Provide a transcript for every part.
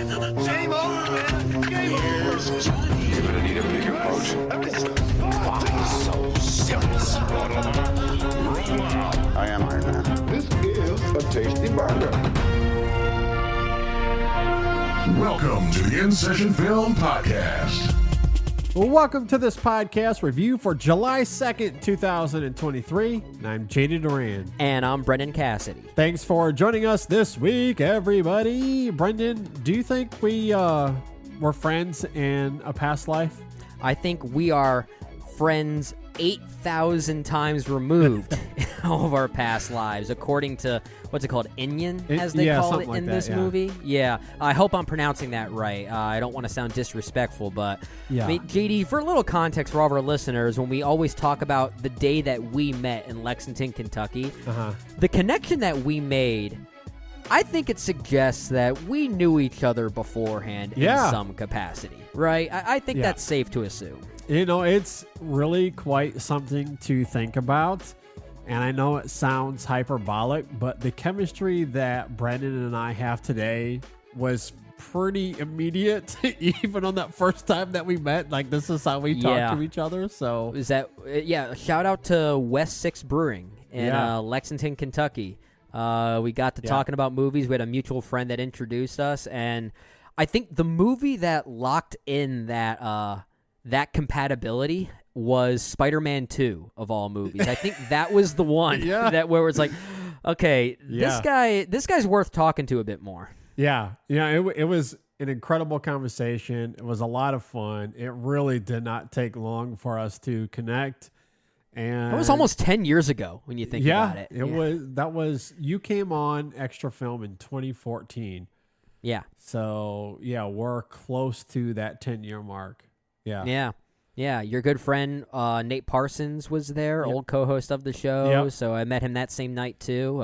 Game over, man. Game over. Johnny. You're gonna need a bigger boat. So simple. I am Iron Man. This is a tasty burger. Welcome to the InSession Film Podcast. Well, welcome to this podcast review for July 2nd, 2023. And I'm JD Duran. And I'm Brendan Cassidy. Thanks for joining us this week, everybody. Brendan, do you think we were friends in a past life? I think we are friends 8,000 times removed in all of our past lives, according to, what's it called, Inyan, as they call it in this movie? Yeah, I hope I'm pronouncing that right. I don't want to sound disrespectful, but I mean, JD, for a little context for all of our listeners, when we always talk about the day that we met in Lexington, Kentucky, the connection that we made, I think it suggests that we knew each other beforehand in some capacity, right? I think that's safe to assume. You know, it's really quite something to think about. And I know it sounds hyperbolic, but the chemistry that Brendan and I have today was pretty immediate, even on that first time that we met. Like, this is how we talk to each other. So, is that, shout out to West 6 Brewing in Lexington, Kentucky. We got to talking about movies. We had a mutual friend that introduced us. And I think the movie that locked in that compatibility was Spider-Man 2 of all movies. I think that was the one that where it's like, okay, this guy's worth talking to a bit more. Yeah. It was an incredible conversation. It was a lot of fun. It really did not take long for us to connect. And it was almost 10 years ago when you think about it. You came on Extra Film in 2014. Yeah. So, we're close to that 10-year mark. Yeah. Yeah, your good friend Nate Parsons was there, old co-host of the show. So I met him that same night too.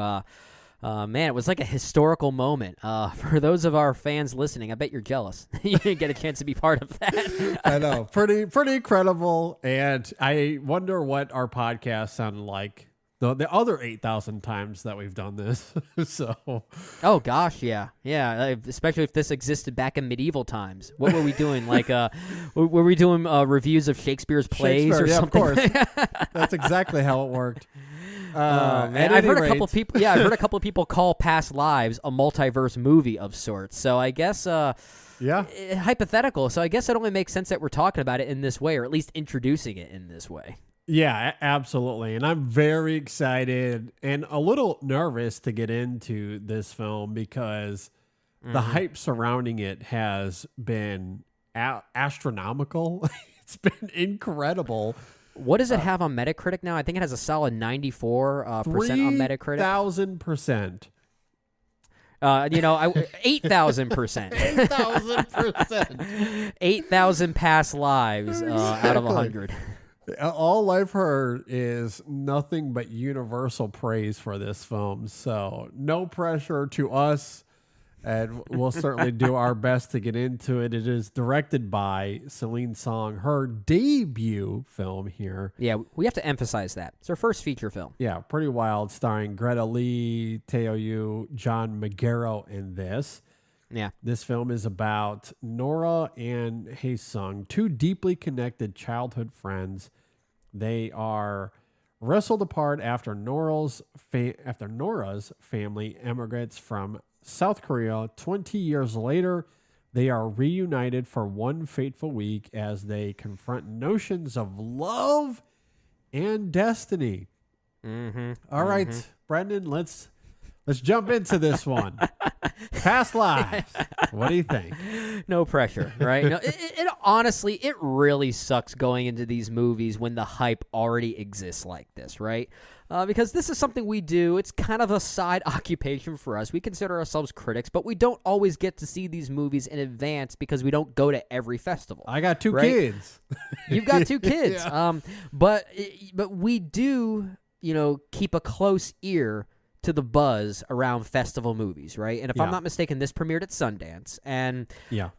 Man, it was like a historical moment. For those of our fans listening, I bet you're jealous. You didn't get a chance to be part of that. I know, pretty incredible. And I wonder what our podcast sounded like the other 8,000 times that we've done this. Oh gosh, yeah, especially if this existed back in medieval times. What were we doing? Like, were we doing reviews of Shakespeare's plays or something? Of course. That's exactly how it worked. Man, I've heard a couple of people. I've heard a couple of people call Past Lives a multiverse movie of sorts. So I guess, hypothetical. So I guess it only makes sense that we're talking about it in this way, or at least introducing it in this way. Yeah, absolutely. And I'm very excited and a little nervous to get into this film because the hype surrounding it has been astronomical. It's been incredible. What does it have on Metacritic now? I think it has a solid 94% on Metacritic. 3,000%. 8,000%. 8,000%. 8,000 past lives out of 100. All I've heard is nothing but universal praise for this film. So no pressure to us, and we'll certainly do our best to get into it. It is directed by Celine Song, her debut film here. Yeah, we have to emphasize that. It's her first feature film. Yeah, pretty wild, starring Greta Lee, Teo Yu, John Magaro in this. Yeah. This film is about Nora and Haesung, two deeply connected childhood friends. They are wrestled apart after Nora's family immigrates from South Korea. 20 years later, they are reunited for one fateful week as they confront notions of love and destiny. All right, Brendan, let's jump into this one. Past lives. What do you think? No pressure, right? No, it honestly, it really sucks going into these movies when the hype already exists like this, right? Because this is something we do. It's kind of a side occupation for us. We consider ourselves critics, but we don't always get to see these movies in advance because we don't go to every festival. I got two kids. You've got two kids. But we do, keep a close ear to the buzz around festival movies, right? And if I'm not mistaken, this premiered at Sundance, and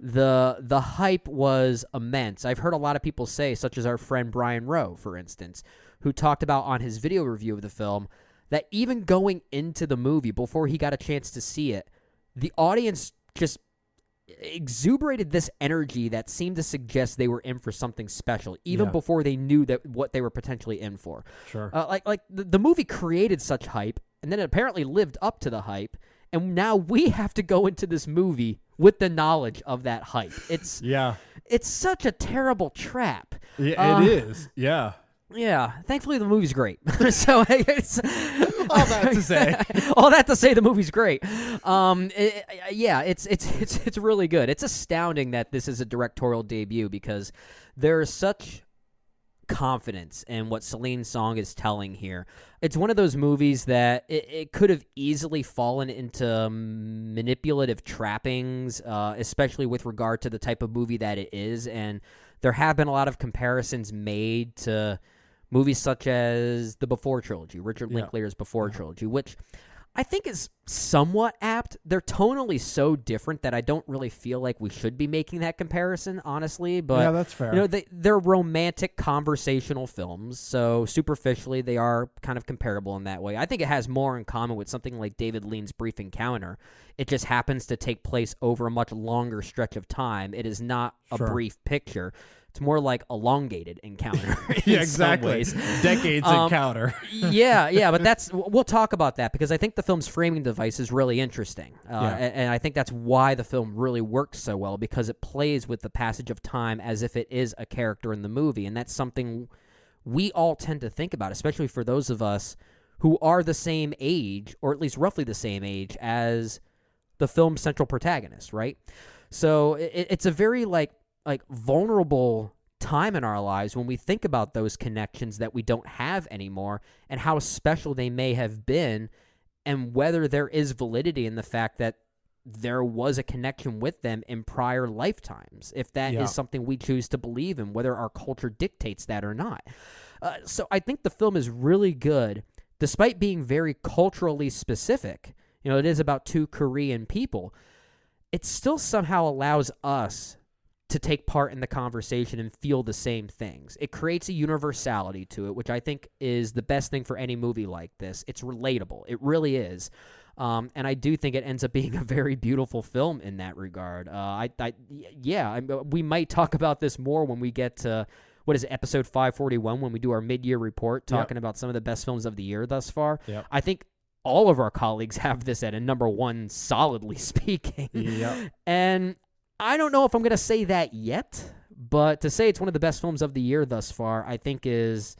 the hype was immense. I've heard a lot of people say, such as our friend Brian Rowe, for instance, who talked about on his video review of the film, that even going into the movie, before he got a chance to see it, the audience just exuberated this energy that seemed to suggest they were in for something special, even before they knew that what they were potentially in for. Sure. Like the movie created such hype, and then it apparently lived up to the hype, and now we have to go into this movie with the knowledge of that hype. It's such a terrible trap. Yeah, it is. Yeah. Yeah, thankfully the movie's great. So it's all that to say. All that to say, the movie's great. It's really good. It's astounding that this is a directorial debut because there is such confidence in what Celine Song is telling here. It's one of those movies that it could have easily fallen into manipulative trappings, especially with regard to the type of movie that it is. And there have been a lot of comparisons made to movies such as the Before trilogy, Richard Linklater's Before trilogy, which I think is somewhat apt. They're tonally so different that I don't really feel like we should be making that comparison, honestly. But yeah, that's fair. They're romantic conversational films, so superficially they are kind of comparable in that way. I think it has more in common with something like David Lean's Brief Encounter. It just happens to take place over a much longer stretch of time. It is not a brief picture. It's more like elongated encounter. Yeah, exactly. Decades encounter. But we'll talk about that because I think the film's framing device is really interesting. And I think that's why the film really works so well, because it plays with the passage of time as if it is a character in the movie. And that's something we all tend to think about, especially for those of us who are the same age, or at least roughly the same age as the film's central protagonist, right? So it's a very like vulnerable time in our lives when we think about those connections that we don't have anymore and how special they may have been, and whether there is validity in the fact that there was a connection with them in prior lifetimes, if that is something we choose to believe in, whether our culture dictates that or not. So I think the film is really good, despite being very culturally specific. It is about two Korean people. It still somehow allows us to take part in the conversation and feel the same things. It creates a universality to it, which I think is the best thing for any movie like this. It's relatable. It really is. And I do think it ends up being a very beautiful film in that regard. We might talk about this more when we get to, episode 541, when we do our mid-year report, talking about some of the best films of the year thus far. Yep. I think all of our colleagues have this at a number one, solidly speaking. Yep. And I don't know if I'm going to say that yet, but to say it's one of the best films of the year thus far, I think is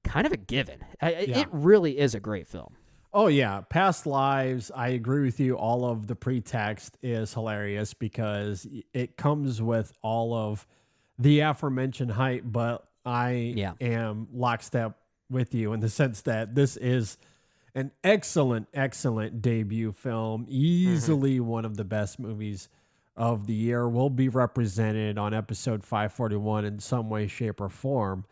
kind of a given. It really is a great film. Oh, yeah. Past Lives, I agree with you. All of the pretext is hilarious because it comes with all of the aforementioned hype, but I am lockstep with you in the sense that this is an excellent, excellent debut film. Easily one of the best movies of the year. Will be represented on episode 541 in some way, shape, or form.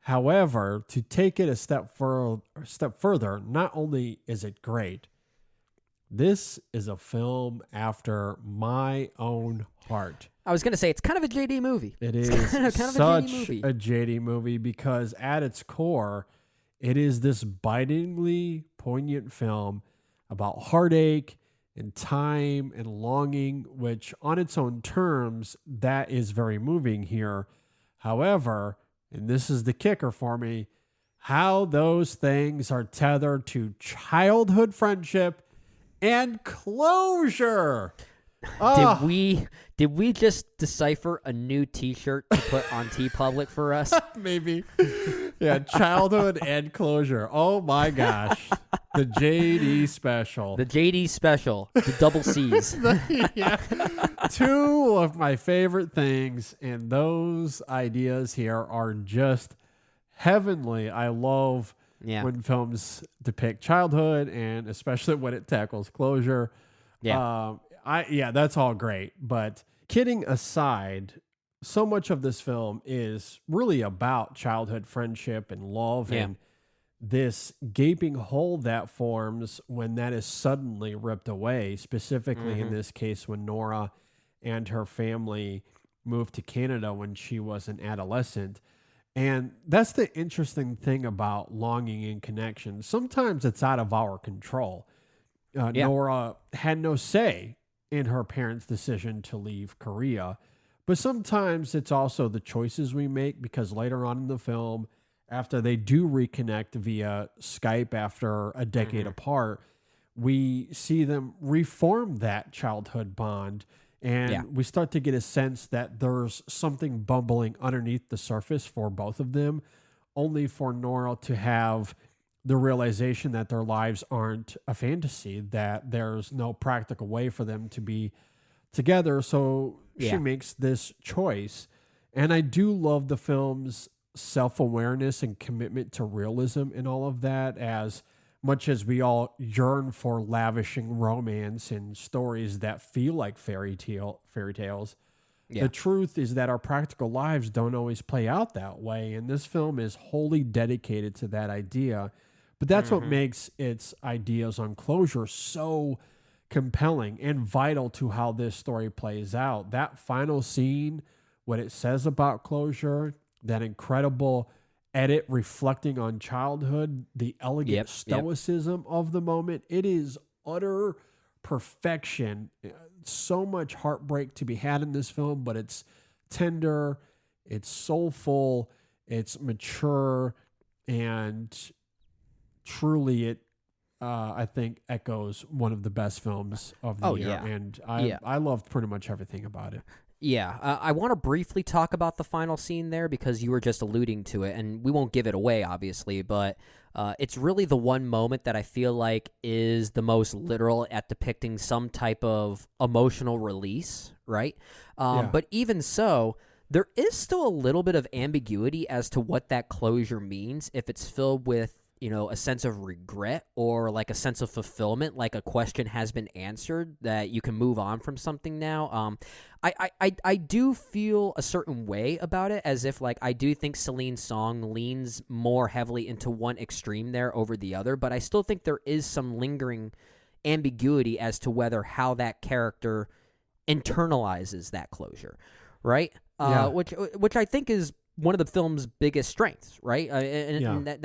However, to take it a step further, not only is it great, this is a film after my own heart. I was going to say, it's kind of a JD movie. It is kind of such a JD movie because at its core, it is this bitingly poignant film about heartache and time and longing, which on its own terms, that is very moving here. However, and this is the kicker for me, how those things are tethered to childhood friendship and closure. Did we just decipher a new T-shirt to put on TeePublic for us? Maybe. Yeah, childhood and closure. Oh my gosh. The JD special. The JD special. The double C's. Two of my favorite things, and those ideas here are just heavenly. I love when films depict childhood, and especially when it tackles closure. That's all great. But kidding aside, so much of this film is really about childhood friendship and love and this gaping hole that forms when that is suddenly ripped away, specifically in this case when Nora and her family moved to Canada when she was an adolescent. And that's the interesting thing about longing and connection. Sometimes it's out of our control. Nora had no say in her parents' decision to leave Korea. But sometimes it's also the choices we make, because later on in the film, after they do reconnect via Skype after a decade apart, we see them reform that childhood bond. And we start to get a sense that there's something bubbling underneath the surface for both of them, only for Nora to have the realization that their lives aren't a fantasy, that there's no practical way for them to be together. So she makes this choice. And I do love the film's self-awareness and commitment to realism and all of that, as much as we all yearn for lavishing romance and stories that feel like fairy tales. The truth is that our practical lives don't always play out that way. And this film is wholly dedicated to that idea. But that's what makes its ideas on closure so compelling and vital to how this story plays out. That final scene, what it says about closure, that incredible edit reflecting on childhood, the elegant stoicism of the moment, it is utter perfection. So much heartbreak to be had in this film, but it's tender, it's soulful, it's mature, and truly it I think echoes one of the best films of the year. And I loved pretty much everything about it. I want to briefly talk about the final scene there, because you were just alluding to it, and we won't give it away, obviously, but it's really the one moment that I feel like is the most literal at depicting some type of emotional release, right? But even so, there is still a little bit of ambiguity as to what that closure means, if it's filled with, you know, a sense of regret or like a sense of fulfillment, like a question has been answered, that you can move on from something now. I do feel a certain way about it, as if like I do think Celine Song leans more heavily into one extreme there over the other, but I still think there is some lingering ambiguity as to whether how that character internalizes that closure, right? Which I think is one of the film's biggest strengths, right? And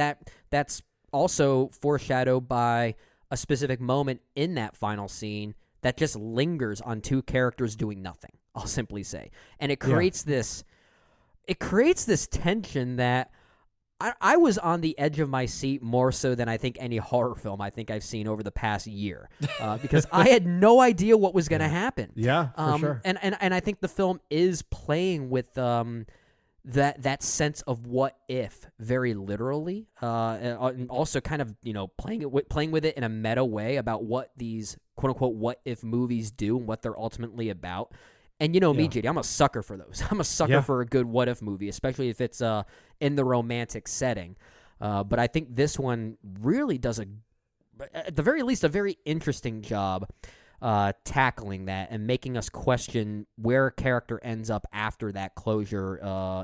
that's also foreshadowed by a specific moment in that final scene that just lingers on two characters doing nothing, I'll simply say. And it creates this tension that I was on the edge of my seat more so than I think any horror film I think I've seen over the past year, because I had no idea what was going to happen. Yeah, for sure. And I think the film is playing with that sense of what if very literally, and also kind of, you know, playing with it in a meta way about what these quote unquote what if movies do and what they're ultimately about. And you know me, JD, I'm a sucker for those. I'm a sucker for a good what if movie, especially if it's in the romantic setting. But I think this one really does at the very least, a very interesting job tackling that and making us question where a character ends up after that closure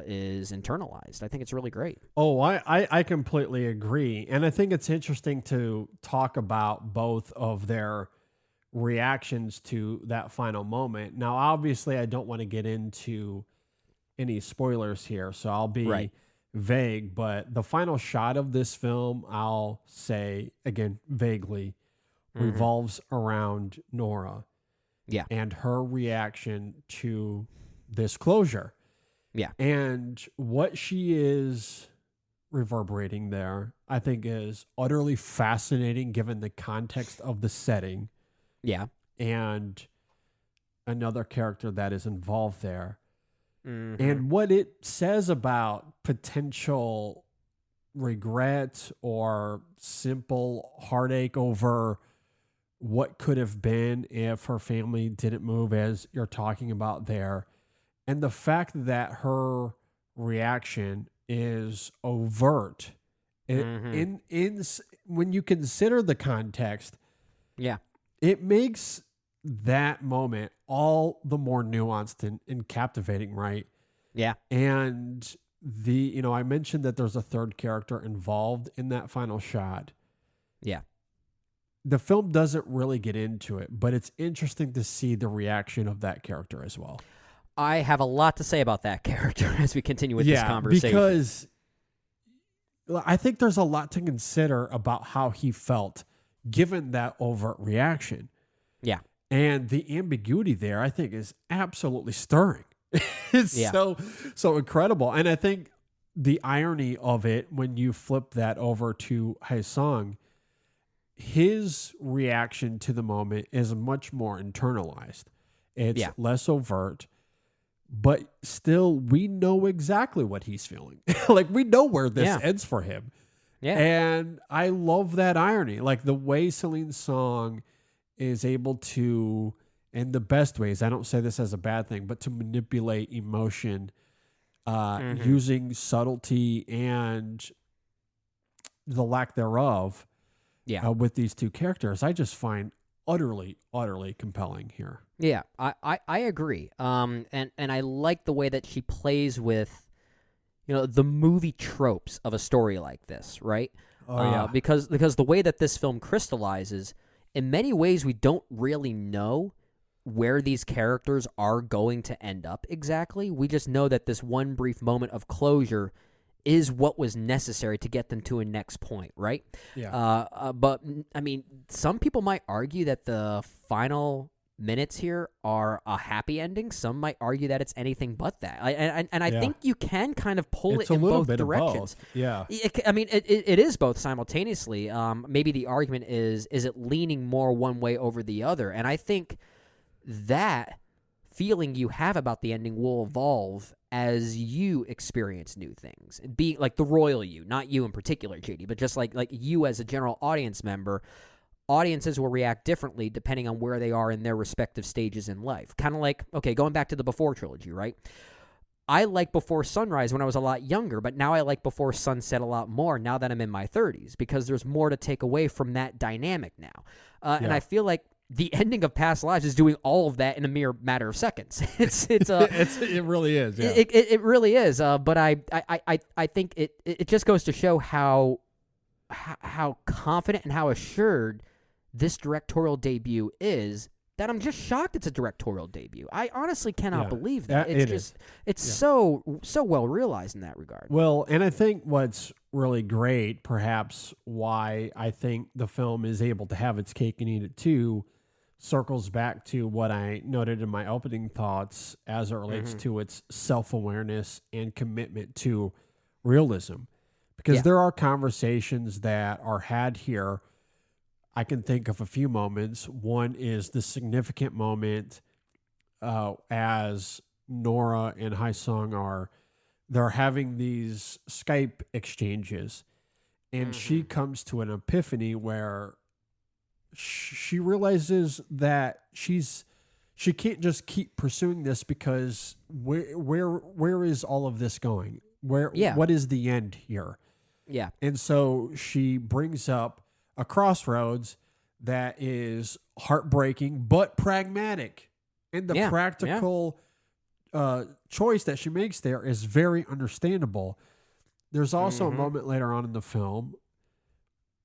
is internalized. I think it's really great. Oh, I completely agree. And I think it's interesting to talk about both of their reactions to that final moment. Now, obviously, I don't want to get into any spoilers here, so I'll be vague, but the final shot of this film, I'll say, again, vaguely, revolves around Nora. Yeah. And her reaction to this closure. Yeah. And what she is reverberating there, I think, is utterly fascinating given the context of the setting. Yeah. And another character that is involved there. And what it says about potential regret or simple heartache over what could have been if her family didn't move, as you're talking about there. And the fact that her reaction is overt in when you consider the context, it makes that moment all the more nuanced and captivating, right? Yeah. And I mentioned that there's a third character involved in that final shot. Yeah. The film doesn't really get into it, but it's interesting to see the reaction of that character as well. I have a lot to say about that character as we continue with this conversation. Because I think there's a lot to consider about how he felt given that overt reaction. Yeah. And the ambiguity there, I think, is absolutely stirring. It's so incredible. And I think the irony of it, when you flip that over to Hai Sung, his reaction to the moment is much more internalized. It's less overt, but still we know exactly what he's feeling. Like, we know where this ends for him. Yeah. And I love that irony. Like, the way Celine Song is able to, in the best ways, I don't say this as a bad thing, but to manipulate emotion using subtlety and the lack thereof with these two characters, I just find utterly compelling here. Yeah, I agree. And I like the way that she plays with, the movie tropes of a story like this, right? Because the way that this film crystallizes, in many ways, we don't really know where these characters are going to end up exactly. We just know that this one brief moment of closure is what was necessary to get them to a next point, right? Yeah. But, I mean, some people might argue that the final minutes here are a happy ending. Some might argue that it's anything but that. I think you can kind of pull it in both directions. Yeah. It is both simultaneously. Maybe the argument is it leaning more one way over the other? And I think that feeling you have about the ending will evolve as you experience new things. Be like the royal you, not you in particular, JD, but just like you as a general audience member. Audiences will react differently depending on where they are in their respective stages in life. Kind of like, okay, going back to the Before trilogy, right? I liked Before Sunrise when I was a lot younger, but now I like Before Sunset a lot more now that I'm in my 30s, because there's more to take away from that dynamic now. And I feel like the ending of Past Lives is doing all of that in a mere matter of seconds. It really is. Yeah. It really is. But I think it just goes to show how confident and how assured this directorial debut is, that I'm just shocked it's a directorial debut. I honestly cannot believe that. It's so well realized in that regard. Well, and I think what's really great, perhaps why I think the film is able to have its cake and eat it too, circles back to what I noted in my opening thoughts as it relates to its self-awareness and commitment to realism. Because there are conversations that are had here. I can think of a few moments. One is the significant moment as Nora and Hai Sung they're having these Skype exchanges, and she comes to an epiphany where she realizes that she can't just keep pursuing this, because where is all of this going? What is the end here? Yeah. And so she brings up a crossroads that is heartbreaking but pragmatic. And the practical choice that she makes there is very understandable. There's also a moment later on in the film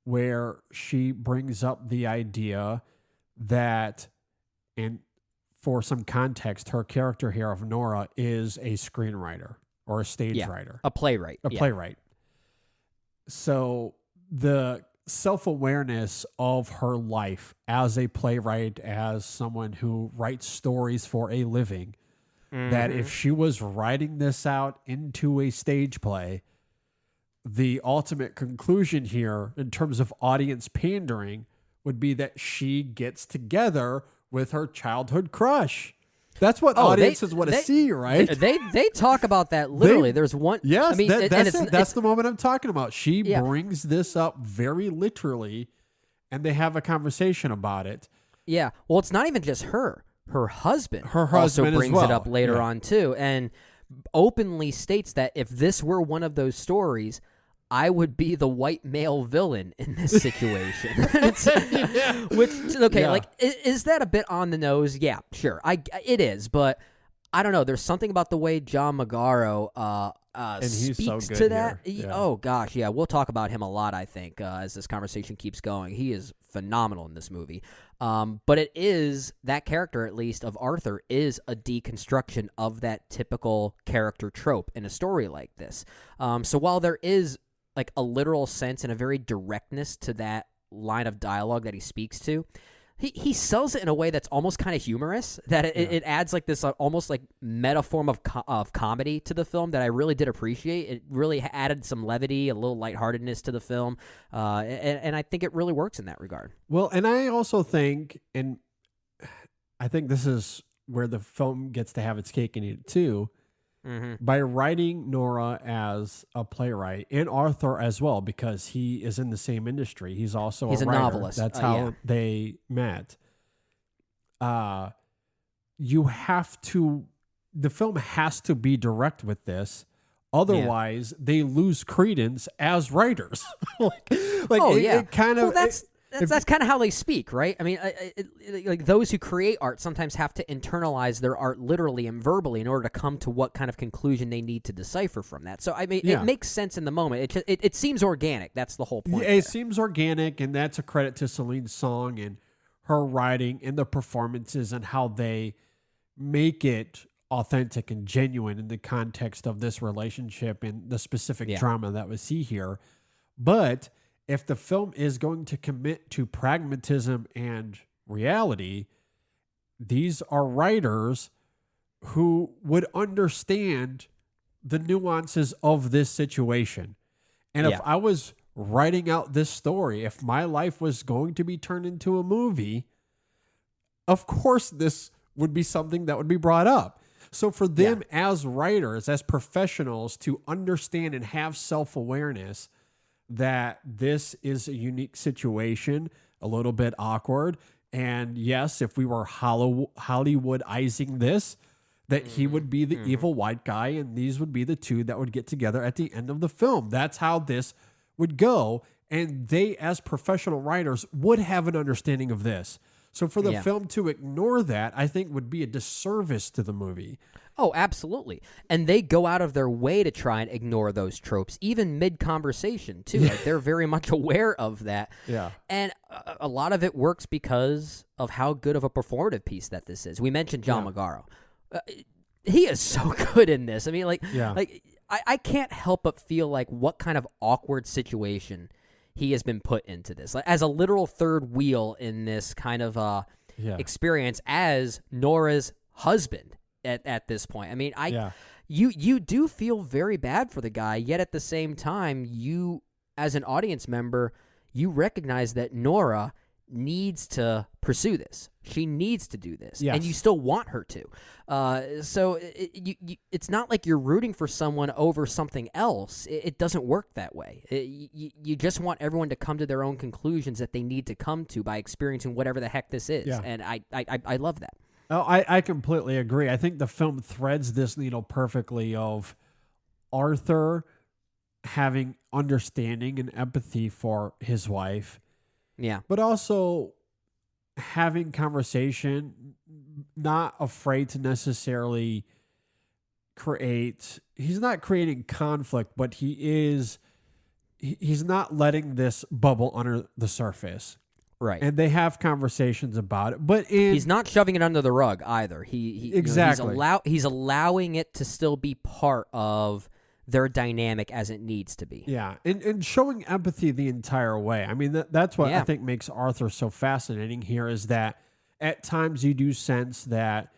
where she brings up the idea that, and for some context, her character here of Nora is a screenwriter or a stage writer. A playwright. Playwright. So the self-awareness of her life as a playwright, as someone who writes stories for a living, that if she was writing this out into a stage play, the ultimate conclusion here in terms of audience pandering would be that she gets together with her childhood crush. That's what audiences want to see, right? They talk about that literally. There's one. Yes, I mean, that's the moment I'm talking about. She brings this up very literally, and they have a conversation about it. Yeah. Well, it's not even just her. Her husband also brings it up later on too, and openly states that if this were one of those stories, I would be the white male villain in this situation. Is that a bit on the nose? Yeah, sure. It is, but I don't know. There's something about the way John Magaro speaks to that. Oh, gosh, yeah. We'll talk about him a lot, I think, as this conversation keeps going. He is phenomenal in this movie. But it is, that character, at least, of Arthur, is a deconstruction of that typical character trope in a story like this. So while there is a literal sense and a very directness to that line of dialogue that he speaks to, He sells it in a way that's almost kind of humorous, that it adds like this almost like meta form of comedy to the film that I really did appreciate. It really added some levity, a little lightheartedness to the film, and I think it really works in that regard. Well, and I also think, and I think this is where the film gets to have its cake and eat it too, by writing Nora as a playwright and Arthur as well, because he is in the same industry. He's also a writer. Novelist. That's how they met. You have to, the film has to be direct with this. Otherwise, they lose credence as writers. It kind of. Well, that's kind of how they speak, right? I mean, like those who create art sometimes have to internalize their art literally and verbally in order to come to what kind of conclusion they need to decipher from that. So, I mean, it makes sense in the moment. It seems organic. That's the whole point. It seems organic, and that's a credit to Celine Song and her writing and the performances and how they make it authentic and genuine in the context of this relationship and the specific drama that we see here. But if the film is going to commit to pragmatism and reality, these are writers who would understand the nuances of this situation. And if I was writing out this story, if my life was going to be turned into a movie, of course this would be something that would be brought up. So for them as writers, as professionals, to understand and have self-awareness that this is a unique situation, a little bit awkward. And yes, if we were Hollywoodizing this, that he would be the evil white guy and these would be the two that would get together at the end of the film. That's how this would go. And they, as professional writers, would have an understanding of this. So for the film to ignore that, I think would be a disservice to the movie. Oh, absolutely. And they go out of their way to try and ignore those tropes, even mid-conversation, too. Like, they're very much aware of that. Yeah. And a lot of it works because of how good of a performative piece that this is. We mentioned John Magaro. He is so good in this. I mean, I can't help but feel like what kind of awkward situation he has been put into this, like, as a literal third wheel in this kind of experience as Nora's husband at this point. I mean, you do feel very bad for the guy, yet at the same time, you, as an audience member, you recognize that Nora needs to pursue this. She needs to do this, and you still want her to. So it's not like you're rooting for someone over something else. It doesn't work that way. You just want everyone to come to their own conclusions that they need to come to by experiencing whatever the heck this is. And I love that. Oh, I completely agree. I think the film threads this needle perfectly of Arthur having understanding and empathy for his wife. Yeah. But also having conversation, not afraid to necessarily he's not creating conflict, but he's not letting this bubble under the surface. Right. And they have conversations about it, but he's not shoving it under the rug either. Exactly. He's allowing it to still be part of their dynamic as it needs to be. Yeah, and showing empathy the entire way. I mean, that's what I think makes Arthur so fascinating here, is that at times you do sense that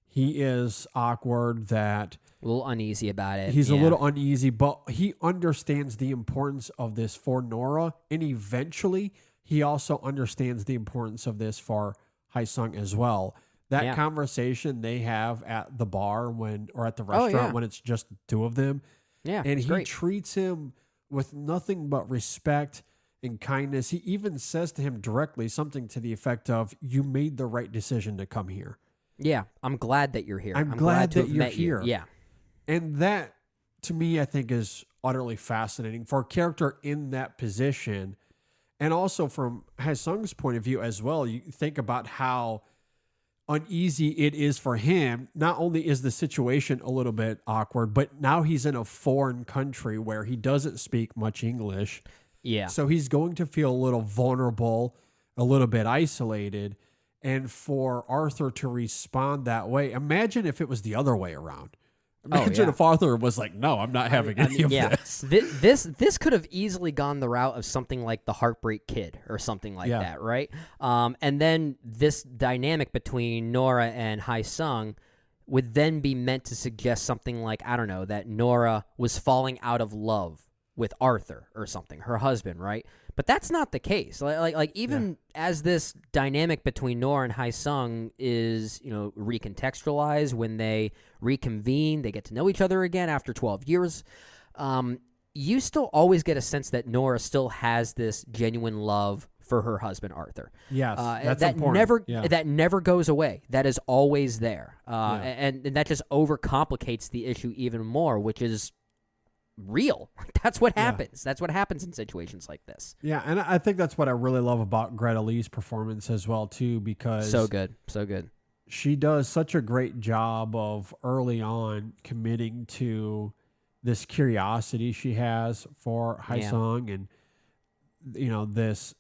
he is awkward, that a little uneasy about it. He's a little uneasy, but he understands the importance of this for Nora, and eventually he also understands the importance of this for Hae-sung as well. That conversation they have at the bar or at the restaurant when it's just the two of them. Yeah, and he great. treats him with nothing but respect and kindness. He even says to him directly something to the effect of, "You made the right decision to come here." Yeah, I'm glad that you're here. I'm glad to that have you're met here. You. Yeah. And that, to me, I think is utterly fascinating for a character in that position. And also from Hae-sung's point of view as well, you think about how uneasy it is for him. Not only is the situation a little bit awkward, but now he's in a foreign country where he doesn't speak much English. Yeah. So he's going to feel a little vulnerable, a little bit isolated. And for Arthur to respond that way, imagine if it was the other way around. Imagine if Arthur was like, "No, I'm not having any of this." This could have easily gone the route of something like the Heartbreak Kid or something like that, right? And then this dynamic between Nora and Hai Sung would then be meant to suggest something like, I don't know, that Nora was falling out of love with Arthur or something, her husband, right? But that's not the case. Like even as this dynamic between Nora and Hai Sung is, recontextualized when they reconvene, they get to know each other again after 12 years, you still always get a sense that Nora still has this genuine love for her husband Arthur. Yes, that's that important. That never goes away. That is always there, and that just overcomplicates the issue even more, which is real. That's what happens. That's what happens in situations like this. Yeah, and I think that's what I really love about Greta Lee's performance as well too, because so good. She does such a great job of early on committing to this curiosity she has for Hai Sung, and this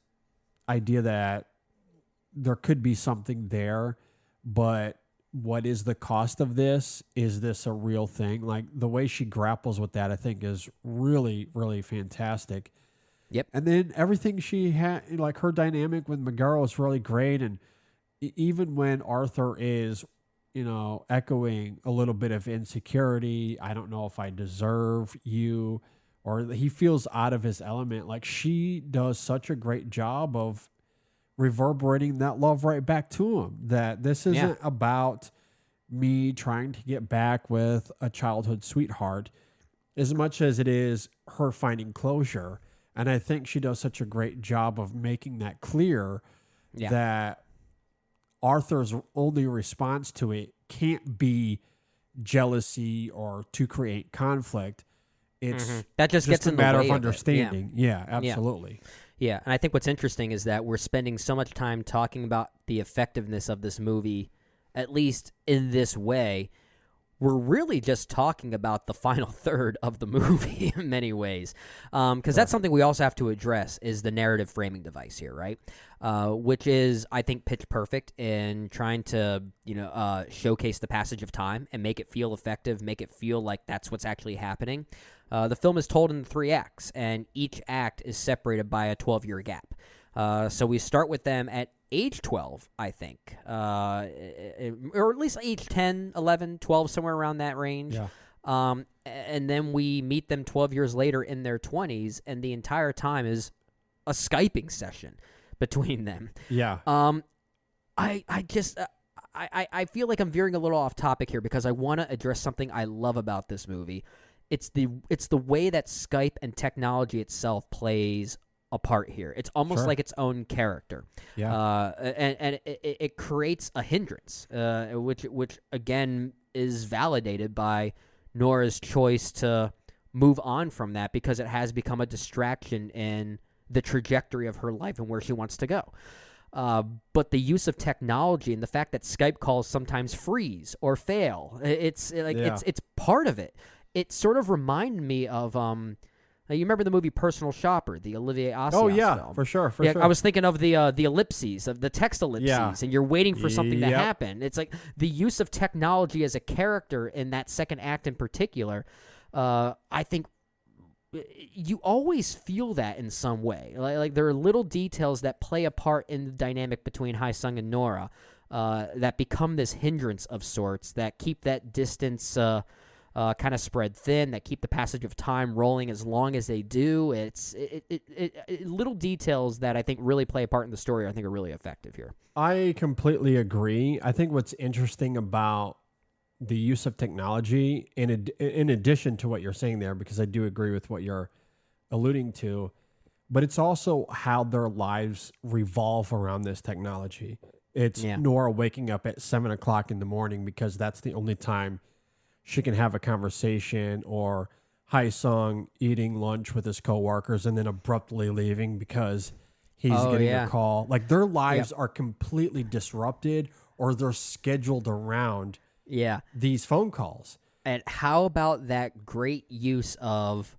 idea that there could be something there, but what is the cost of this? Is this a real thing? Like the way she grapples with that, I think is really, really fantastic. Yep. And then everything she had, like her dynamic with Magaro is really great. And even when Arthur is, echoing a little bit of insecurity, I don't know if I deserve you, or he feels out of his element. Like she does such a great job of reverberating that love right back to him, that this isn't about me trying to get back with a childhood sweetheart as much as it is her finding closure. And I think she does such a great job of making that clear that Arthur's only response to it can't be jealousy or to create conflict. It's that just gets a in the matter way of understanding. Yeah, absolutely. Yeah, and I think what's interesting is that we're spending so much time talking about the effectiveness of this movie, at least in this way. We're really just talking about the final third of the movie in many ways, because that's something we also have to address is the narrative framing device here, right? Which is, I think, pitch perfect in trying to, showcase the passage of time and make it feel effective, make it feel like that's what's actually happening. The film is told in 3 acts, and each act is separated by a 12-year gap. So we start with them at age 12, I think, or at least age 10, 11, 12, somewhere around that range. Yeah. And then we meet them 12 years later in their 20s, and the entire time is a Skyping session between them. Yeah. I feel like I'm veering a little off topic here because I want to address something I love about this movie. It's the way that Skype and technology itself plays a part here. It's almost like its own character. Yeah. And it creates a hindrance, which again is validated by Nora's choice to move on from that because it has become a distraction in the trajectory of her life and where she wants to go. But the use of technology and the fact that Skype calls sometimes freeze or fail, it's part of it. It sort of reminded me of you remember the movie Personal Shopper, the Olivier Assayas film? For sure. I was thinking of the ellipses, of the text ellipses, and you're waiting for something to happen. It's like the use of technology as a character in that second act in particular. I think you always feel that in some way. Like there are little details that play a part in the dynamic between Hai Sung and Nora that become this hindrance of sorts that keep that distance kind of spread thin, that keep the passage of time rolling as long as they do. It's little details that I think really play a part in the story. I think are really effective here. I completely agree. I think what's interesting about the use of technology, in addition to what you're saying there, because I do agree with what you're alluding to, but it's also how their lives revolve around this technology. It's Nora waking up at 7:00 in the morning because that's the only time she can have a conversation, or Hai Sung eating lunch with his coworkers and then abruptly leaving because he's getting a call. Like their lives are completely disrupted, or they're scheduled around these phone calls. And how about that great use of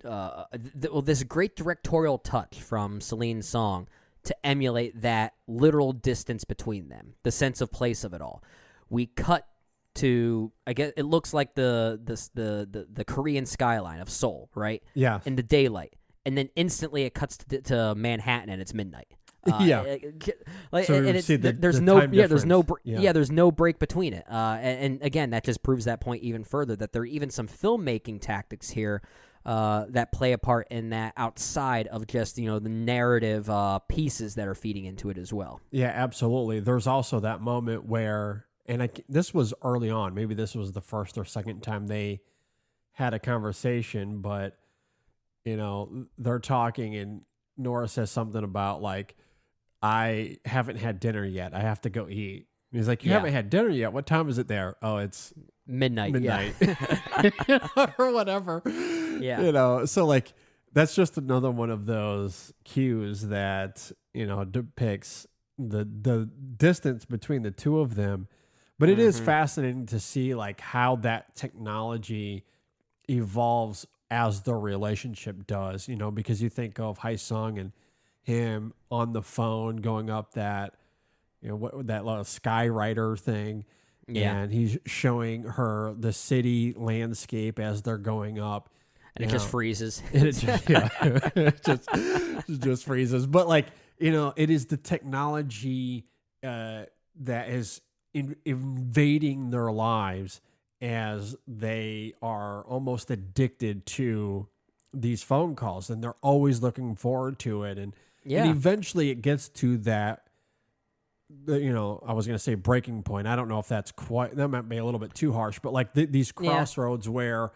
this great directorial touch from Celine Song to emulate that literal distance between them, the sense of place of it all. We cut to, I guess it looks like the Korean skyline of Seoul, right? Yeah. In the daylight, and then instantly it cuts to Manhattan and it's midnight. Like, so and it's, there's no break between it. And again, that just proves that point even further, that there are even some filmmaking tactics here that play a part in that outside of just, the narrative pieces that are feeding into it as well. Yeah, absolutely. There's also that moment where, and this was early on, maybe this was the first or second time they had a conversation, but, they're talking and Nora says something about like, I haven't had dinner yet. I have to go eat. And he's like, you haven't had dinner yet? What time is it there? Oh, it's midnight. Or whatever. Yeah. So like, that's just another one of those cues that, depicts the distance between the two of them. But it is fascinating to see like how that technology evolves as the relationship does, because you think of Hae-sung and him on the phone going up that, that little skywriter thing. Yeah. And he's showing her the city landscape as they're going up. And it just freezes. And it just, it just freezes. But like, it is the technology that is invading their lives as they are almost addicted to these phone calls, and they're always looking forward to it. And eventually it gets to that, I was going to say breaking point. I don't know if that might be a little bit too harsh, but like these crossroads where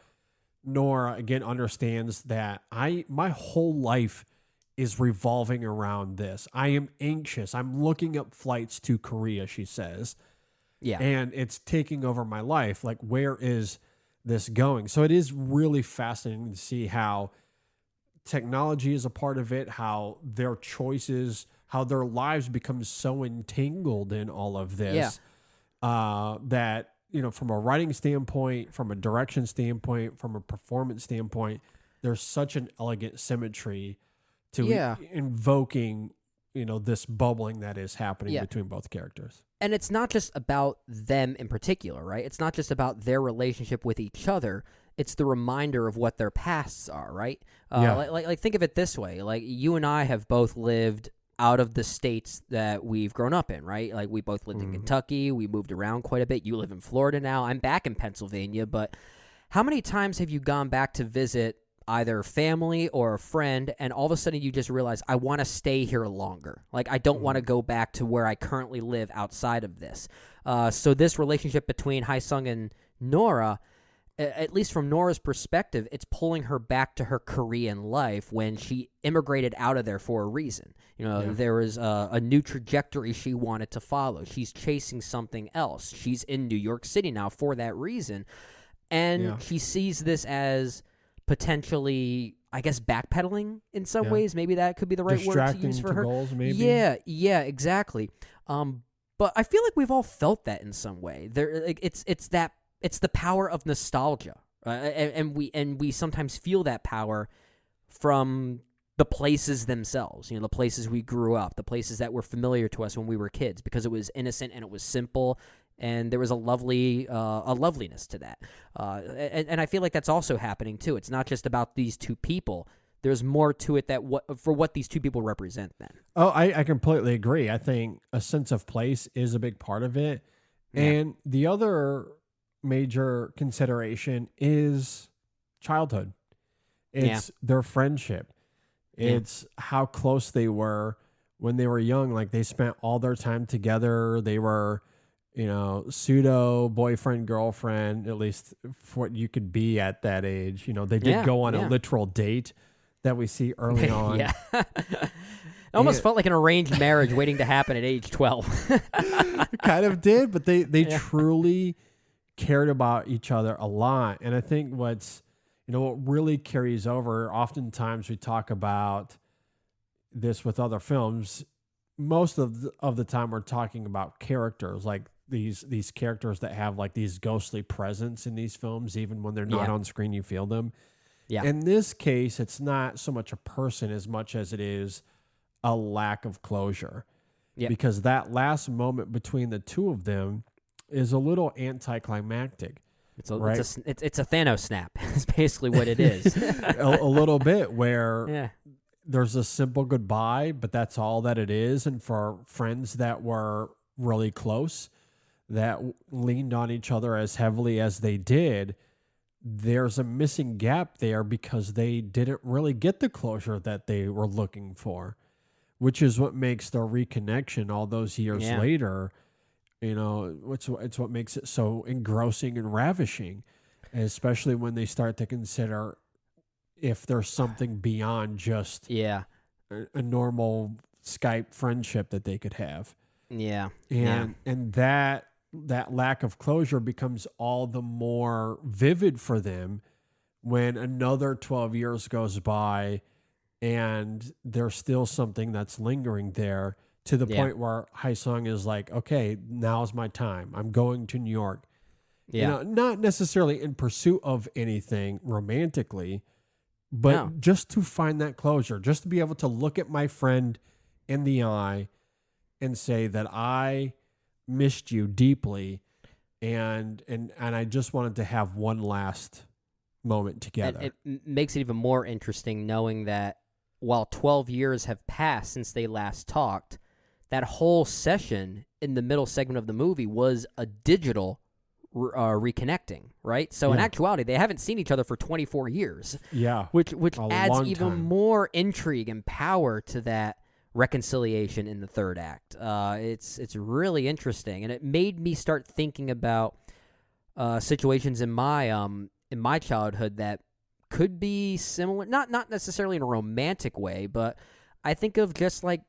Nora again understands that my whole life is revolving around this. I am anxious. I'm looking up flights to Korea, she says. Yeah. And it's taking over my life. Like, where is this going? So it is really fascinating to see how technology is a part of it, how their choices, how their lives become so entangled in all of this, that, from a writing standpoint, from a direction standpoint, from a performance standpoint, there's such an elegant symmetry to invoking, this bubbling that is happening between both characters. And it's not just about them in particular, right? It's not just about their relationship with each other. It's the reminder of what their pasts are, right? Like think of it this way. Like, you and I have both lived out of the states that we've grown up in, right? Like, we both lived in Kentucky. We moved around quite a bit. You live in Florida now. I'm back in Pennsylvania. But how many times have you gone back to visit either family or a friend, and all of a sudden you just realize, I want to stay here longer. Like, I don't want to go back to where I currently live outside of this. So this relationship between Hae-sung and Nora, at least from Nora's perspective, it's pulling her back to her Korean life when she immigrated out of there for a reason. There was a new trajectory she wanted to follow. She's chasing something else. She's in New York City now for that reason. And she sees this as potentially, I guess, backpedaling in some ways. Maybe that could be the right word to use for her. Goals, maybe. Yeah, exactly. But I feel like we've all felt that in some way. It's the power of nostalgia, and we sometimes feel that power from the places themselves. The places we grew up, the places that were familiar to us when we were kids, because it was innocent and it was simple. And there was a loveliness to that. And I feel like that's also happening too. It's not just about these two people. There's more to it for what these two people represent then. Oh, I completely agree. I think a sense of place is a big part of it. Yeah. And the other major consideration is childhood. It's their friendship. It's how close they were when they were young. Like, they spent all their time together. They were, pseudo boyfriend, girlfriend, at least for what you could be at that age. They did go on a literal date that we see early on. It almost felt like an arranged marriage waiting to happen at age 12. It kind of did, but they truly cared about each other a lot. And I think what really carries over, oftentimes we talk about this with other films, most of the time we're talking about characters, like these characters that have like these ghostly presence in these films, even when they're not on screen, you feel them. Yeah. In this case, it's not so much a person as much as it is a lack of closure. Yeah. Because that last moment between the two of them, is a little anticlimactic. It's a right? it's a Thanos snap. It's basically what it is. a little bit where Yeah. there's a simple goodbye, but that's all that it is. And for friends that were really close, that leaned on each other as heavily as they did, there's a missing gap there because they didn't really get the closure that they were looking for, which is what makes their reconnection all those years later, it's what makes it so engrossing and ravishing, especially when they start to consider if there's something beyond just a normal Skype friendship that they could have. Yeah. And that lack of closure becomes all the more vivid for them when another 12 years goes by and there's still something that's lingering there, to the point where Hae-sung is like, okay, now's my time. I'm going to New York. Yeah. Not necessarily in pursuit of anything romantically, but just to find that closure, just to be able to look at my friend in the eye and say that I missed you deeply, and I just wanted to have one last moment together. And it makes it even more interesting knowing that while 12 years have passed since they last talked, that whole session in the middle segment of the movie was a digital reconnecting, right? So in actuality, they haven't seen each other for 24 years. Yeah. Which adds even time. more intrigue and power to that reconciliation in the third act. It's really interesting, and it made me start thinking about situations in my childhood that could be similar, not necessarily in a romantic way, but I think of just like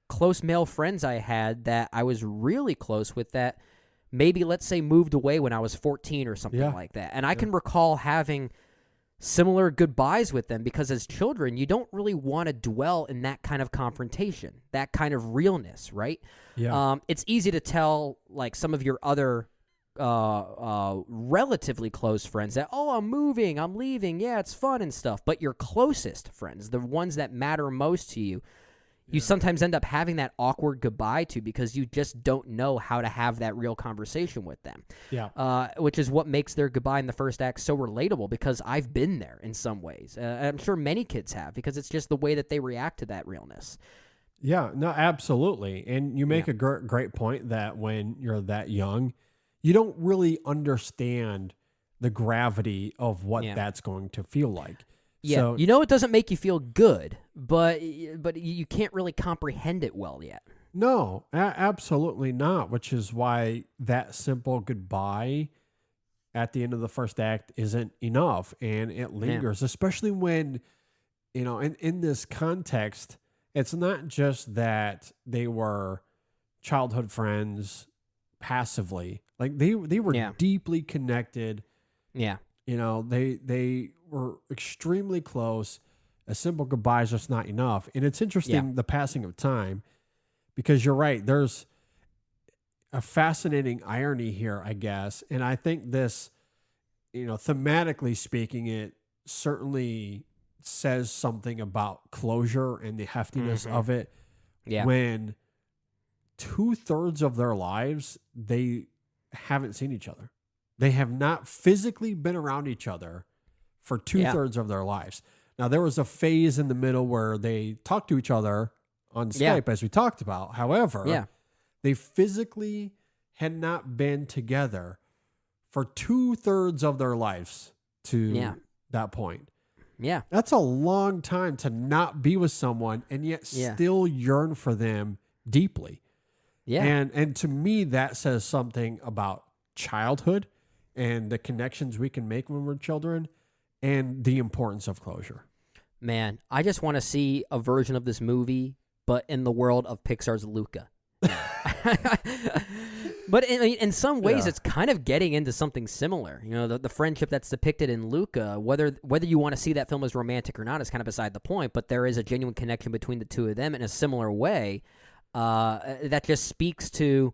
close male friends I had that I was really close with that maybe, let's say, moved away when I was 14 or something like that. And I can recall having similar goodbyes with them because as children, you don't really want to dwell in that kind of confrontation, that kind of realness, right? Yeah. It's easy to tell, like, some of your other relatively close friends that, oh, I'm moving, I'm leaving, yeah, it's fun and stuff. But your closest friends, the ones that matter most to you, you sometimes end up having that awkward goodbye to because you just don't know how to have that real conversation with them. Yeah. Which is what makes their goodbye in the first act so relatable because I've been there in some ways. I'm sure many kids have because it's just the way that they react to that realness. Yeah, no, absolutely. And you make a great point that when you're that young, you don't really understand the gravity of what that's going to feel like. Yeah, so, it doesn't make you feel good, but you can't really comprehend it well yet. No, absolutely not, which is why that simple goodbye at the end of the first act isn't enough, and it lingers, especially when, in this context, it's not just that they were childhood friends passively. Like, they were deeply connected. Yeah. They were extremely close. A simple goodbye is just not enough. And it's interesting, the passing of time, because you're right. There's a fascinating irony here, I guess. And I think this, thematically speaking, it certainly says something about closure and the heftiness of it. Yeah. When 2/3 of their lives, they haven't seen each other. They have not physically been around each other for 2/3 of their lives. Now, there was a phase in the middle where they talked to each other on Skype, as we talked about. However, they physically had not been together for 2/3 of their lives to that point. Yeah. That's a long time to not be with someone and yet still yearn for them deeply. Yeah. And to me, that says something about childhood and the connections we can make when we're children and the importance of closure. Man, I just want to see a version of this movie, but in the world of Pixar's Luca. But in some ways, it's kind of getting into something similar. The friendship that's depicted in Luca, whether you want to see that film as romantic or not is kind of beside the point, but there is a genuine connection between the two of them in a similar way that just speaks to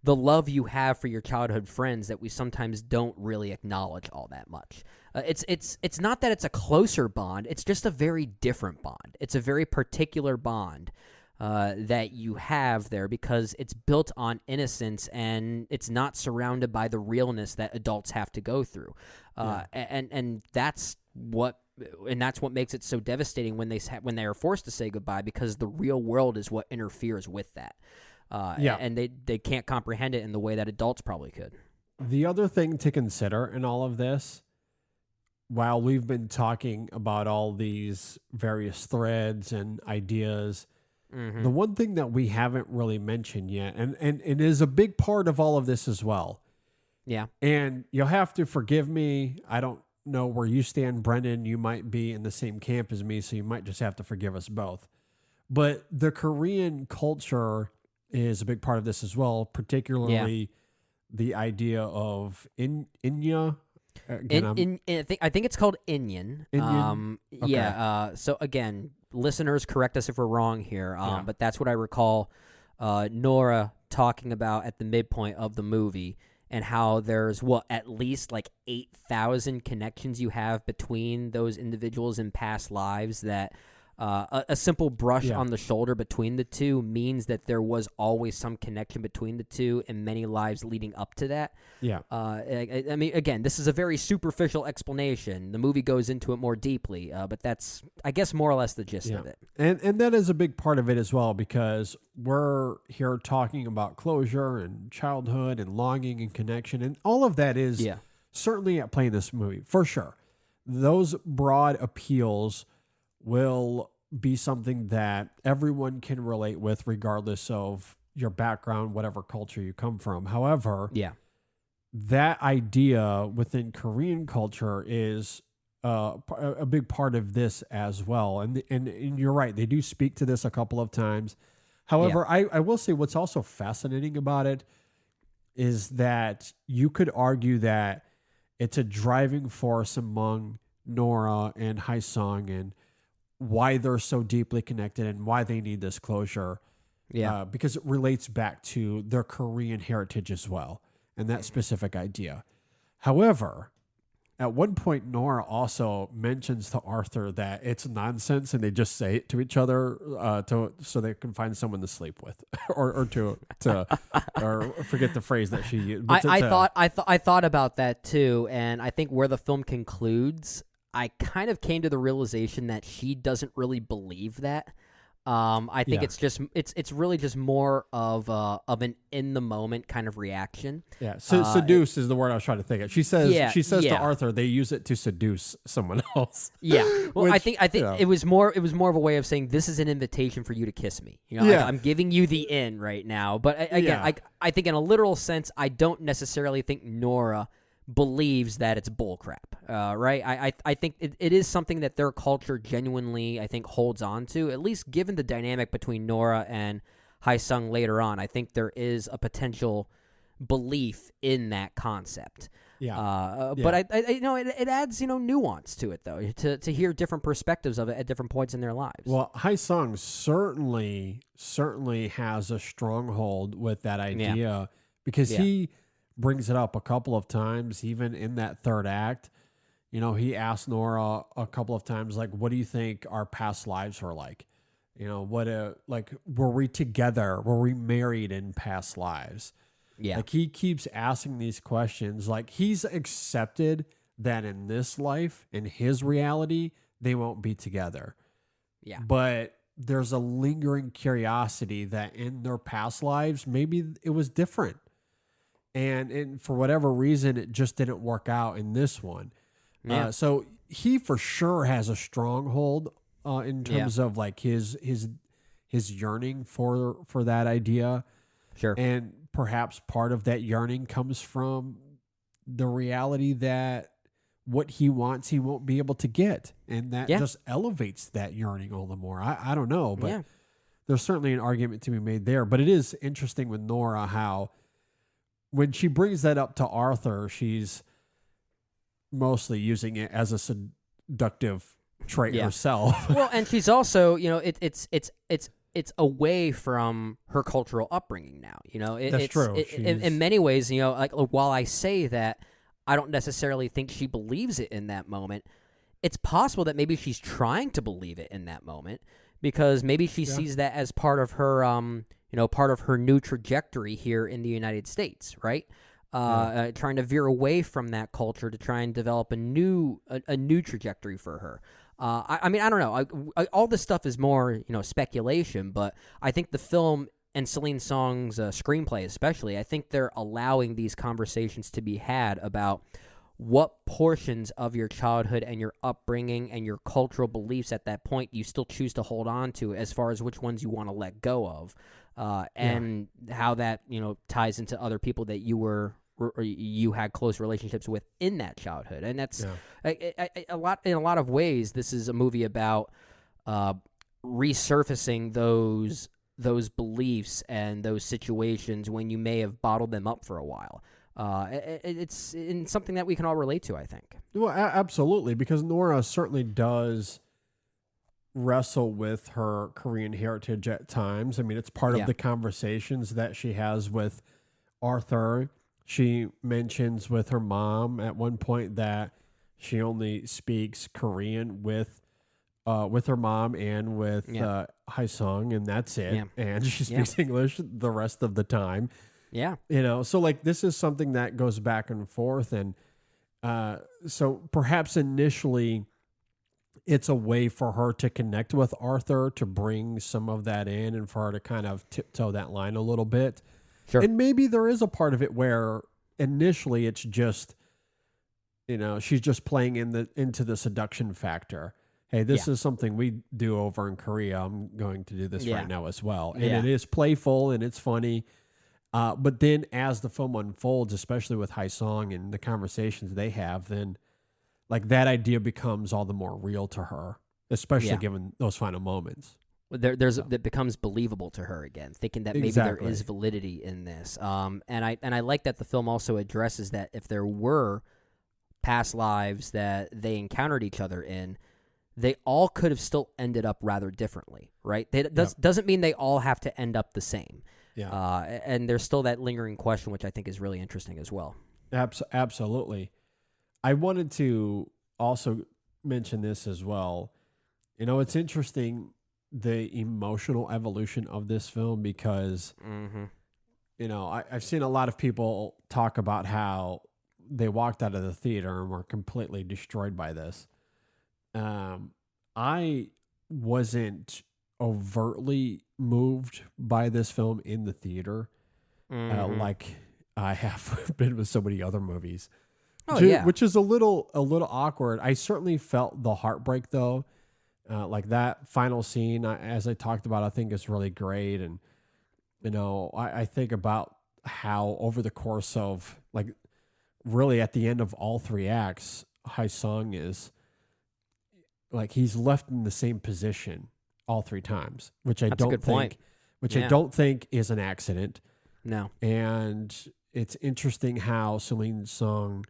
the love you have for your childhood friends that we sometimes don't really acknowledge all that much. It's not that it's a closer bond. It's just a very different bond. It's a very particular bond that you have there, because it's built on innocence and it's not surrounded by the realness that adults have to go through. And that's what makes it so devastating when they are forced to say goodbye, because the real world is what interferes with that. And they can't comprehend it in the way that adults probably could. The other thing to consider in all of this, while we've been talking about all these various threads and ideas, the one thing that we haven't really mentioned yet, and it is a big part of all of this as well. Yeah. And you'll have to forgive me. I don't know where you stand, Brendan. You might be in the same camp as me, so you might just have to forgive us both. But the Korean culture is a big part of this as well, particularly the idea of Inya. I think it's called Inyan. Okay. So again, listeners, correct us if we're wrong here. But that's what I recall Nora talking about at the midpoint of the movie, and how there's at least like 8,000 connections you have between those individuals in past lives, that a simple brush on the shoulder between the two means that there was always some connection between the two in many lives leading up to that. Yeah. I mean, again, this is a very superficial explanation. The movie goes into it more deeply, but that's, I guess, more or less the gist of it. And that is a big part of it as well, because we're here talking about closure and childhood and longing and connection, and all of that is certainly at play in this movie, for sure. Those broad appeals will be something that everyone can relate with, regardless of your background, whatever culture you come from. However, that idea within Korean culture is a big part of this as well. And you're right, they do speak to this a couple of times. However, I will say what's also fascinating about it is that you could argue that it's a driving force among Nora and Hae Sung, and why they're so deeply connected and why they need this closure. Because it relates back to their Korean heritage as well, and that specific idea. However, at one point, Nora also mentions to Arthur that it's nonsense, and they just say it to each other so they can find someone to sleep with, or forget the phrase that she used. I thought about that too, and I think where the film concludes, I kind of came to the realization that she doesn't really believe that. I think it's really just more of an in the moment kind of reaction. Yeah. So seduce is the word I was trying to think of. She says to Arthur, they use it to seduce someone else. Yeah. Well, I think it was more of a way of saying, this is an invitation for you to kiss me. I'm giving you the in right now. But again, I think in a literal sense, I don't necessarily think Nora believes that it's bullcrap, right? I think it is something that their culture genuinely, I think, holds on to, at least given the dynamic between Nora and Hae Sung later on. I think there is a potential belief in that concept. But it adds nuance to it, though, to hear different perspectives of it at different points in their lives. Well, Hae Sung certainly has a stronghold with that idea, because he brings it up a couple of times, even in that third act. He asked Nora a couple of times, like, what do you think our past lives were like? Were we together? Were we married in past lives? Yeah. Like, he keeps asking these questions. Like, he's accepted that in this life, in his reality, they won't be together. Yeah. But there's a lingering curiosity that in their past lives, maybe it was different. And for whatever reason, it just didn't work out in this one. Yeah. So he for sure has a stronghold in terms of like his yearning for that idea. Sure. And perhaps part of that yearning comes from the reality that what he wants, he won't be able to get. And that just elevates that yearning all the more. I don't know, but there's certainly an argument to be made there. But it is interesting with Nora how, when she brings that up to Arthur, she's mostly using it as a seductive trait herself. Well, and she's also, it's away from her cultural upbringing now. That's true. In many ways, like, while I say that I don't necessarily think she believes it in that moment, it's possible that maybe she's trying to believe it in that moment, because maybe she sees that as part of her, part of her new trajectory here in the United States, right? Trying to veer away from that culture to try and develop a new trajectory for her. I mean, I don't know. All this stuff is more, speculation, but I think the film and Celine Song's screenplay especially, I think they're allowing these conversations to be had about what portions of your childhood and your upbringing and your cultural beliefs at that point you still choose to hold on to, as far as which ones you want to let go of, and how that ties into other people that you had close relationships with in that childhood. And that's in a lot of ways, this is a movie about resurfacing those beliefs and those situations when you may have bottled them up for a while. It's in something that we can all relate to, I think. Well, absolutely, because Nora certainly does wrestle with her Korean heritage at times. I mean, it's part of the conversations that she has with Arthur. She mentions with her mom at one point that she only speaks Korean with her mom and with Hae-sung, and that's it. Yeah. And she speaks English the rest of the time. Yeah. So like this is something that goes back and forth. And so perhaps initially it's a way for her to connect with Arthur, to bring some of that in and for her to kind of tiptoe that line a little bit. Sure. And maybe there is a part of it where initially it's just, she's just playing into the seduction factor. Hey, this is something we do over in Korea. I'm going to do this right now as well. And it is playful and it's funny. But then as the film unfolds, especially with Hae-sung and the conversations they have, then like that idea becomes all the more real to her, especially given those final moments. That becomes believable to her again, thinking that maybe there is validity in this. And I like that the film also addresses that if there were past lives that they encountered each other in, they all could have still ended up rather differently, right? Doesn't mean they all have to end up the same. Yeah. And there's still that lingering question, which I think is really interesting as well. Absolutely. I wanted to also mention this as well. It's interesting, the emotional evolution of this film, because, I've seen a lot of people talk about how they walked out of the theater and were completely destroyed by this. I wasn't overtly moved by this film in the theater, like I have been with so many other movies. Which is a little awkward. I certainly felt the heartbreak though. Like that final scene, as I talked about, I think is really great. And, I think about how over the course of like really at the end of all three acts, Hae-sung is like, he's left in the same position all three times, which I don't think is an accident. No. And it's interesting how Celine Song,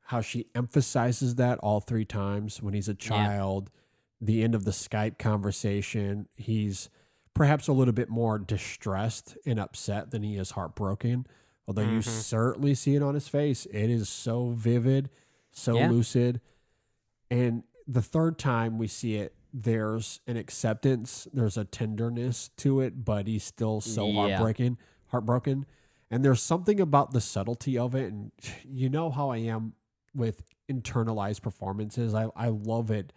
how she emphasizes that all three times when he's a child. The end of the Skype conversation, he's perhaps a little bit more distressed and upset than he is heartbroken. Although you certainly see it on his face. It is so vivid, so lucid. And the third time we see it, there's an acceptance, there's a tenderness to it, but he's still so heartbroken. And there's something about the subtlety of it. And you know how I am with internalized performances. I love it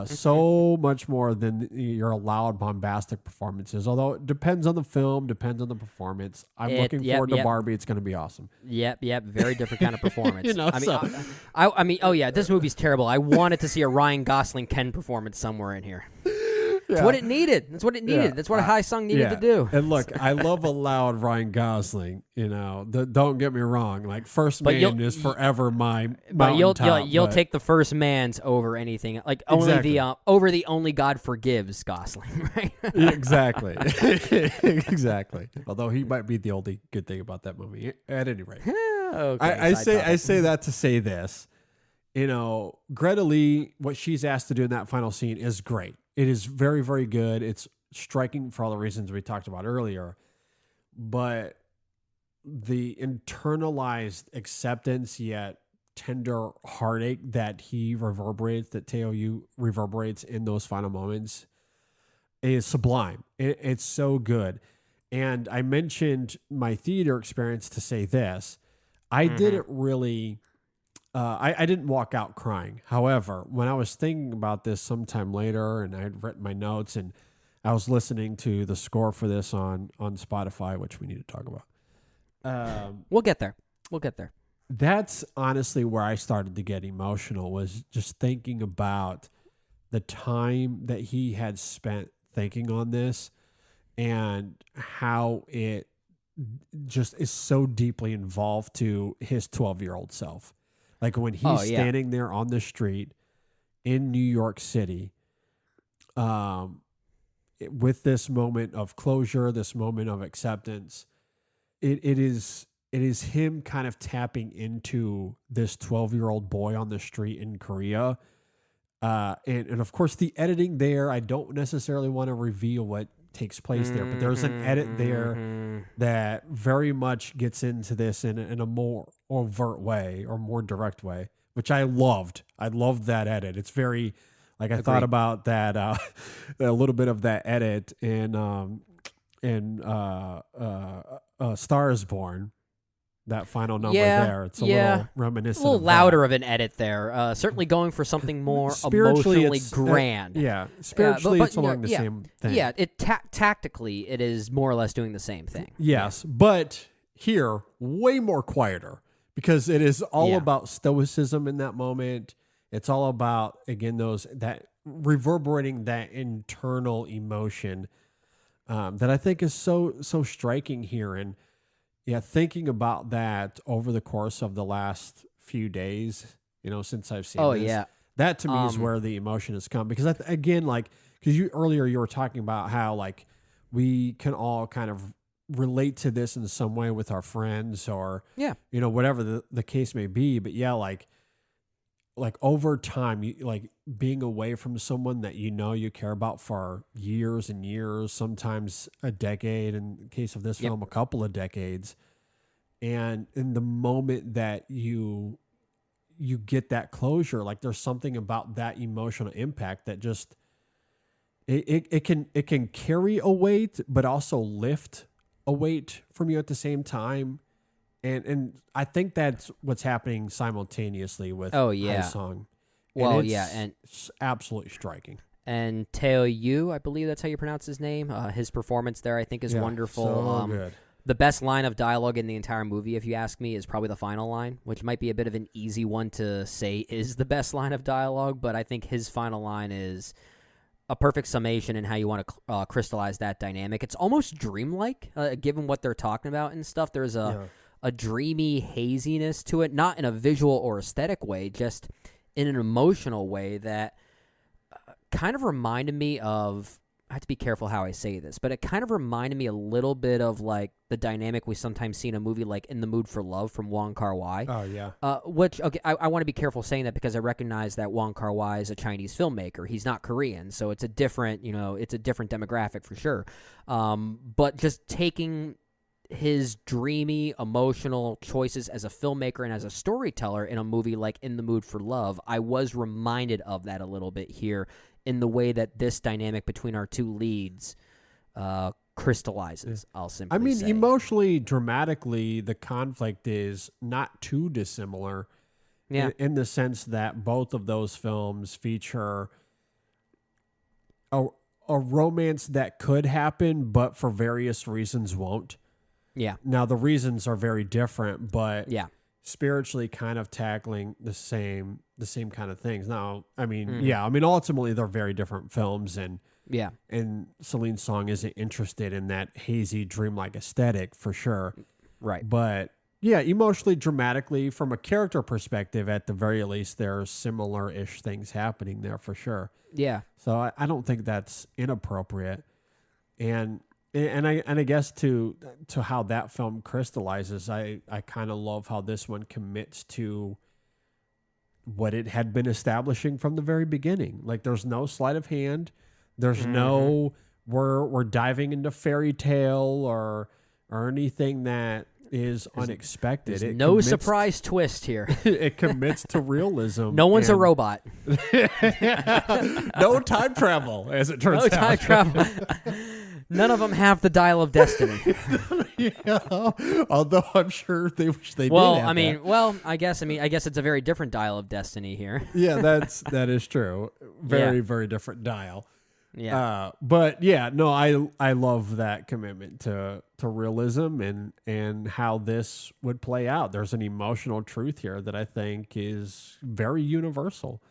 so much more than your loud, bombastic performances. Although it depends on the film, depends on the performance. I'm looking forward to Barbie. It's going to be awesome. Yep. Very different kind of performance. This movie's terrible. I wanted to see a Ryan Gosling Ken performance somewhere in here. That's what it needed. That's what Hae-sung needed to do. And look, I love a loud Ryan Gosling. Don't get me wrong. Like First Man is forever my. But you'll take the First Man's over anything. Like over the Only God Forgives Gosling, right? Exactly. Exactly. Although he might be the only good thing about that movie. At any rate, I say that to say this. Greta Lee, what she's asked to do in that final scene is great. It is very, very good. It's striking for all the reasons we talked about earlier. But the internalized acceptance yet tender heartache that he reverberates, that Teo Yu reverberates in those final moments, is sublime. It's so good. And I mentioned my theater experience to say this. I didn't really, I didn't walk out crying. However, when I was thinking about this sometime later and I had written my notes and I was listening to the score for this on Spotify, which we need to talk about. We'll get there. That's honestly where I started to get emotional, was just thinking about the time that he had spent thinking on this and how it just is so deeply involved to his 12-year-old self. Like when he's standing there on the street in New York City, with this moment of closure, this moment of acceptance, it is him kind of tapping into this 12-year-old boy on the street in Korea. And of course the editing there, I don't necessarily want to reveal what takes place there, but there's an edit there that very much gets into this in a more overt way or more direct way, which I loved. I loved that edit. It's very, like, I thought about that, a little bit of that edit in Star is Born. That final number there, it's a little reminiscent. A little louder of an edit there. Certainly going for something more emotionally grand. Spiritually, it's along the same thing. Yeah, tactically, it is more or less doing the same thing. Yes, but here, way more quieter, because it is all about stoicism in that moment. It's all about, again, that reverberating that internal emotion that I think is so striking here. And thinking about that over the course of the last few days, since I've seen this, that to me is where the emotion has come. Because because earlier you were talking about how like we can all kind of relate to this in some way with our friends or whatever the case may be. But like over time, like being away from someone that you care about for years and years, sometimes a decade, in the case of this film, a couple of decades. And in the moment that you get that closure, like there's something about that emotional impact that just, it can carry a weight, but also lift a weight from you at the same time. And I think that's what's happening simultaneously with Song. Well, and it's absolutely striking. And Teo Yu, I believe that's how you pronounce his name. His performance there, I think, is wonderful. So good. The best line of dialogue in the entire movie, if you ask me, is probably the final line, which might be a bit of an easy one to say is the best line of dialogue, but I think his final line is a perfect summation in how you want to crystallize that dynamic. It's almost dreamlike, given what they're talking about and stuff. There's a dreamy haziness to it, not in a visual or aesthetic way, just in an emotional way that kind of reminded me of, I have to be careful how I say this, but it kind of reminded me a little bit of like the dynamic we sometimes see in a movie like In the Mood for Love from Wong Kar-wai. Oh, yeah. Which, okay, I want to be careful saying that because I recognize that Wong Kar-wai is a Chinese filmmaker. He's not Korean, so it's a different, it's a different demographic for sure. But just taking his dreamy, emotional choices as a filmmaker and as a storyteller in a movie like In the Mood for Love, I was reminded of that a little bit here in the way that this dynamic between our two leads crystallizes, I'll simply say. Emotionally, dramatically, the conflict is not too dissimilar in the sense that both of those films feature a romance that could happen, but for various reasons won't. Yeah. Now, the reasons are very different, but spiritually kind of tackling the same kind of things. Now, ultimately they're very different films, and Celine Song isn't interested in that hazy, dreamlike aesthetic for sure. Right. But emotionally, dramatically, from a character perspective, at the very least, there are similar-ish things happening there for sure. Yeah. So I don't think that's inappropriate. And I guess to how that film crystallizes, I kind of love how this one commits to what it had been establishing from the very beginning. Like there's no sleight of hand. There's no we're diving into fairy tale or anything that is unexpected. There's no surprise twist here. It commits to realism. No one's a robot. No time travel, as it turns out. No time travel. None of them have the dial of destiny. Yeah, although I'm sure they wish they did. I guess it's a very different dial of destiny here. Yeah, that is true. Very, very different dial. Yeah. But yeah, no, I love that commitment to realism and how this would play out. There's an emotional truth here that I think is very universal.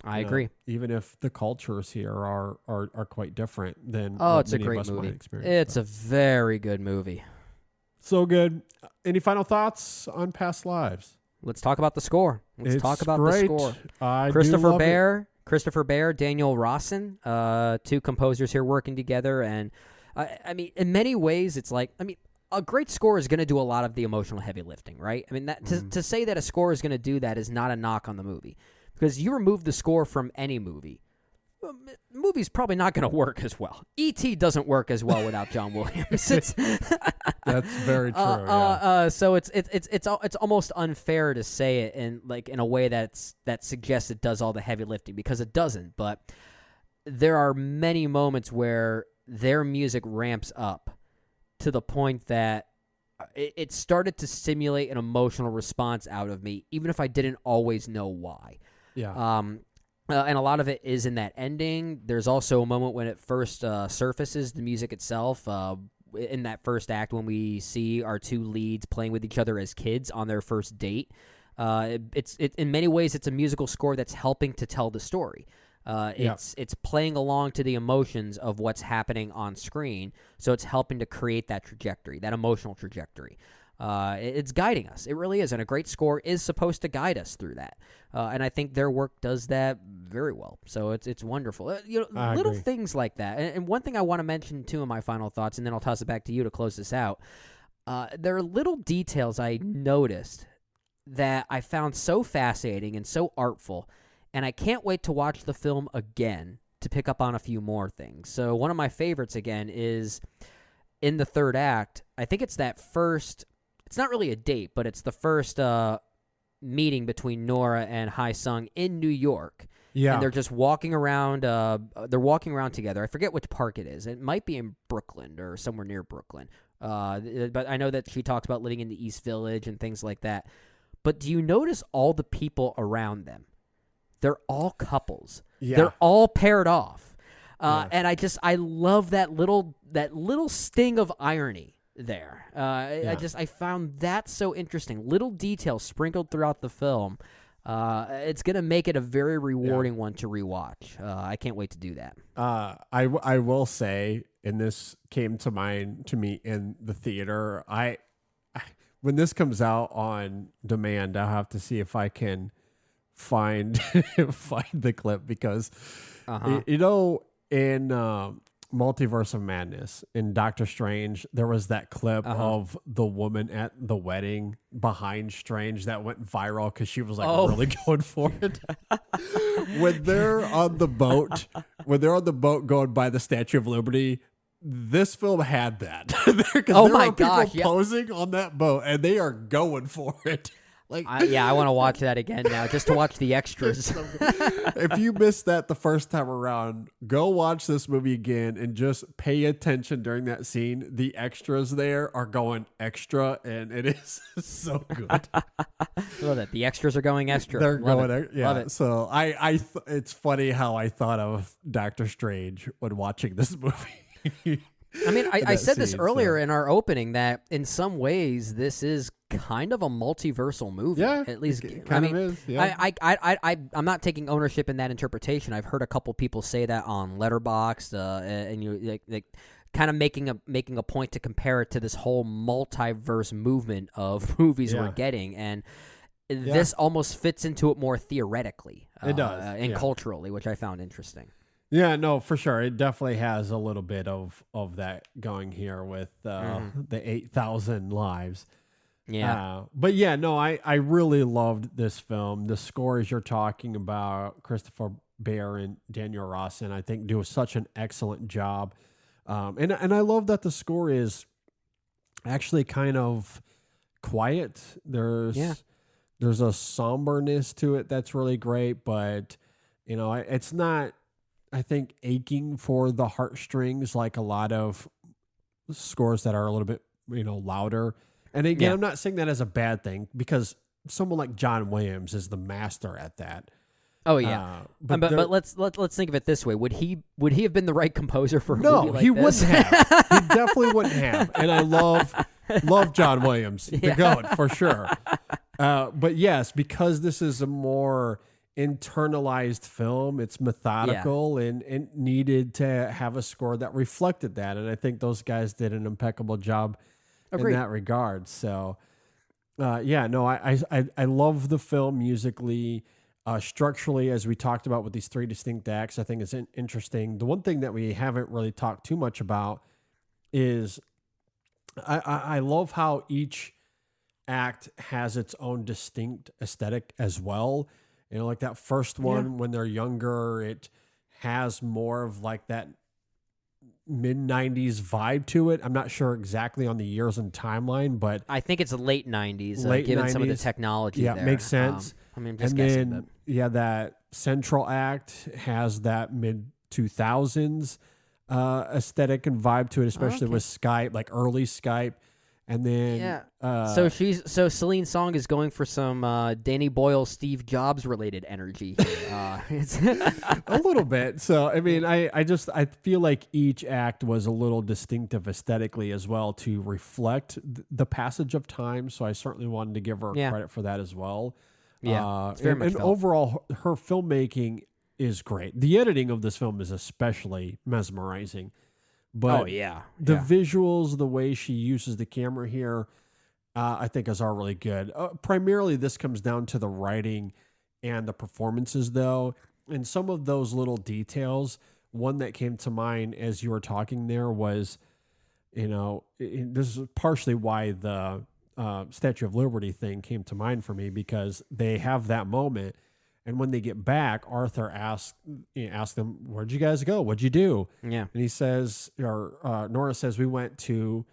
I agree. Even if the cultures here are quite different than it's a great movie. It's a very good movie. So good. Any final thoughts on Past Lives? Let's talk about the score. Let's talk about great. the score. Christopher Baer, Daniel Rawson, two composers here working together. And I mean, in many ways, it's like, a great score is going to do a lot of the emotional heavy lifting, right? I mean, to say that a score is going to do that is not a knock on the movie. Because you remove the score from any movie, the movie's probably not going to work as well. E.T. doesn't work as well without John Williams. That's very true. So it's almost unfair to say it in a way that suggests it does all the heavy lifting, because it doesn't. But there are many moments where their music ramps up to the point that it started to stimulate an emotional response out of me, even if I didn't always know why. Yeah. And a lot of it is in that ending. There's also a moment when it first surfaces, the music itself, in that first act when we see our two leads playing with each other as kids on their first date. It's in many ways, it's a musical score that's helping to tell the story. It's playing along to the emotions of what's happening on screen, so it's helping to create that trajectory, that emotional trajectory. It's guiding us. It really is, and a great score is supposed to guide us through that. And I think their work does that very well. So it's wonderful. Little agree. things like that. And one thing I want to mention too in my final thoughts, and then I'll toss it back to you to close this out. There are little details I noticed that I found so fascinating and so artful, and I can't wait to watch the film again to pick up on a few more things. So one of my favorites again is in the third act. I think it's that first. It's not really a date, but it's the first meeting between Nora and Hai Sung in New York. Yeah. And they're just walking around. They're walking around together. I forget which park it is. It might be in Brooklyn or somewhere near Brooklyn. But I know that she talks about living in the East Village and things like that. But do you notice all the people around them? They're all couples. Yeah. They're all paired off. And I love that little sting of irony there. I found that so interesting. Little details sprinkled throughout the film. It's going to make it a very rewarding one to rewatch. I can't wait to do that. I will say, and this came to mind to me in the theater, when this comes out on demand, I'll have to see if I can find the clip, because in Multiverse of Madness, in Doctor Strange, there was that clip of the woman at the wedding behind Strange that went viral because she was really going for it. When they're on the boat going by the Statue of Liberty, this film had that. There are people posing on that boat, and they are going for it. I want to watch that again now, just to watch the extras. If you missed that the first time around, go watch this movie again and just pay attention during that scene. The extras there are going extra, and it is so good. Love it. The extras are going extra. They're Love going, it. Love it. So it's funny how I thought of Doctor Strange when watching this movie. I mean, I said this earlier in our opening that in some ways this is kind of a multiversal movie. Yeah, at least it kind of is. Yeah. I'm not taking ownership in that interpretation. I've heard a couple people say that on Letterboxd, and you like kind of making a point to compare it to this whole multiverse movement of movies we're getting, and this almost fits into it more theoretically. It does, and culturally, which I found interesting. Yeah, no, for sure. It definitely has a little bit of that going here with the 8,000 lives. Yeah. But yeah, no, I really loved this film. The scores you're talking about, Christopher Baer and Daniel Rawson, I think do such an excellent job. And I love that the score is actually kind of quiet. There's a somberness to it that's really great, but it's not, I think, aching for the heartstrings like a lot of scores that are a little bit louder. And again, I'm not saying that as a bad thing, because someone like John Williams is the master at that. Oh yeah, but let's think of it this way: would he have been the right composer for a movie like this? No, he wouldn't have. He definitely wouldn't have. And I love John Williams, the GOAT, for sure. But yes, because this is a more internalized film, it's methodical and needed to have a score that reflected that. And I think those guys did an impeccable job in that regard. So, I love the film musically. Structurally, as we talked about with these three distinct acts, I think it's interesting. The one thing that we haven't really talked too much about is I love how each act has its own distinct aesthetic as well. Like that first one, when they're younger, it has more of like that mid-90s vibe to it. I'm not sure exactly on the years and timeline, but I think it's the late 90s, given 90s. Some of the technology there. Yeah, makes sense. I'm just guessing. Then, that central act has that mid-2000s aesthetic and vibe to it, especially with Skype, like early Skype. And then, so Celine Song is going for some Danny Boyle, Steve Jobs related energy here. It's a little bit. So, I mean, I feel like each act was a little distinctive aesthetically as well to reflect the passage of time. So I certainly wanted to give her credit for that as well. Yeah. It's very much and overall, her filmmaking is great. The editing of this film is especially mesmerizing. But the visuals, the way she uses the camera here, I think are really good. Primarily, this comes down to the writing and the performances, though. And some of those little details, one that came to mind as you were talking there was, this is partially why the Statue of Liberty thing came to mind for me, because they have that moment. And when they get back, Arthur asks them, "Where'd you guys go? What'd you do?" Yeah. And he says, Nora says, "We went to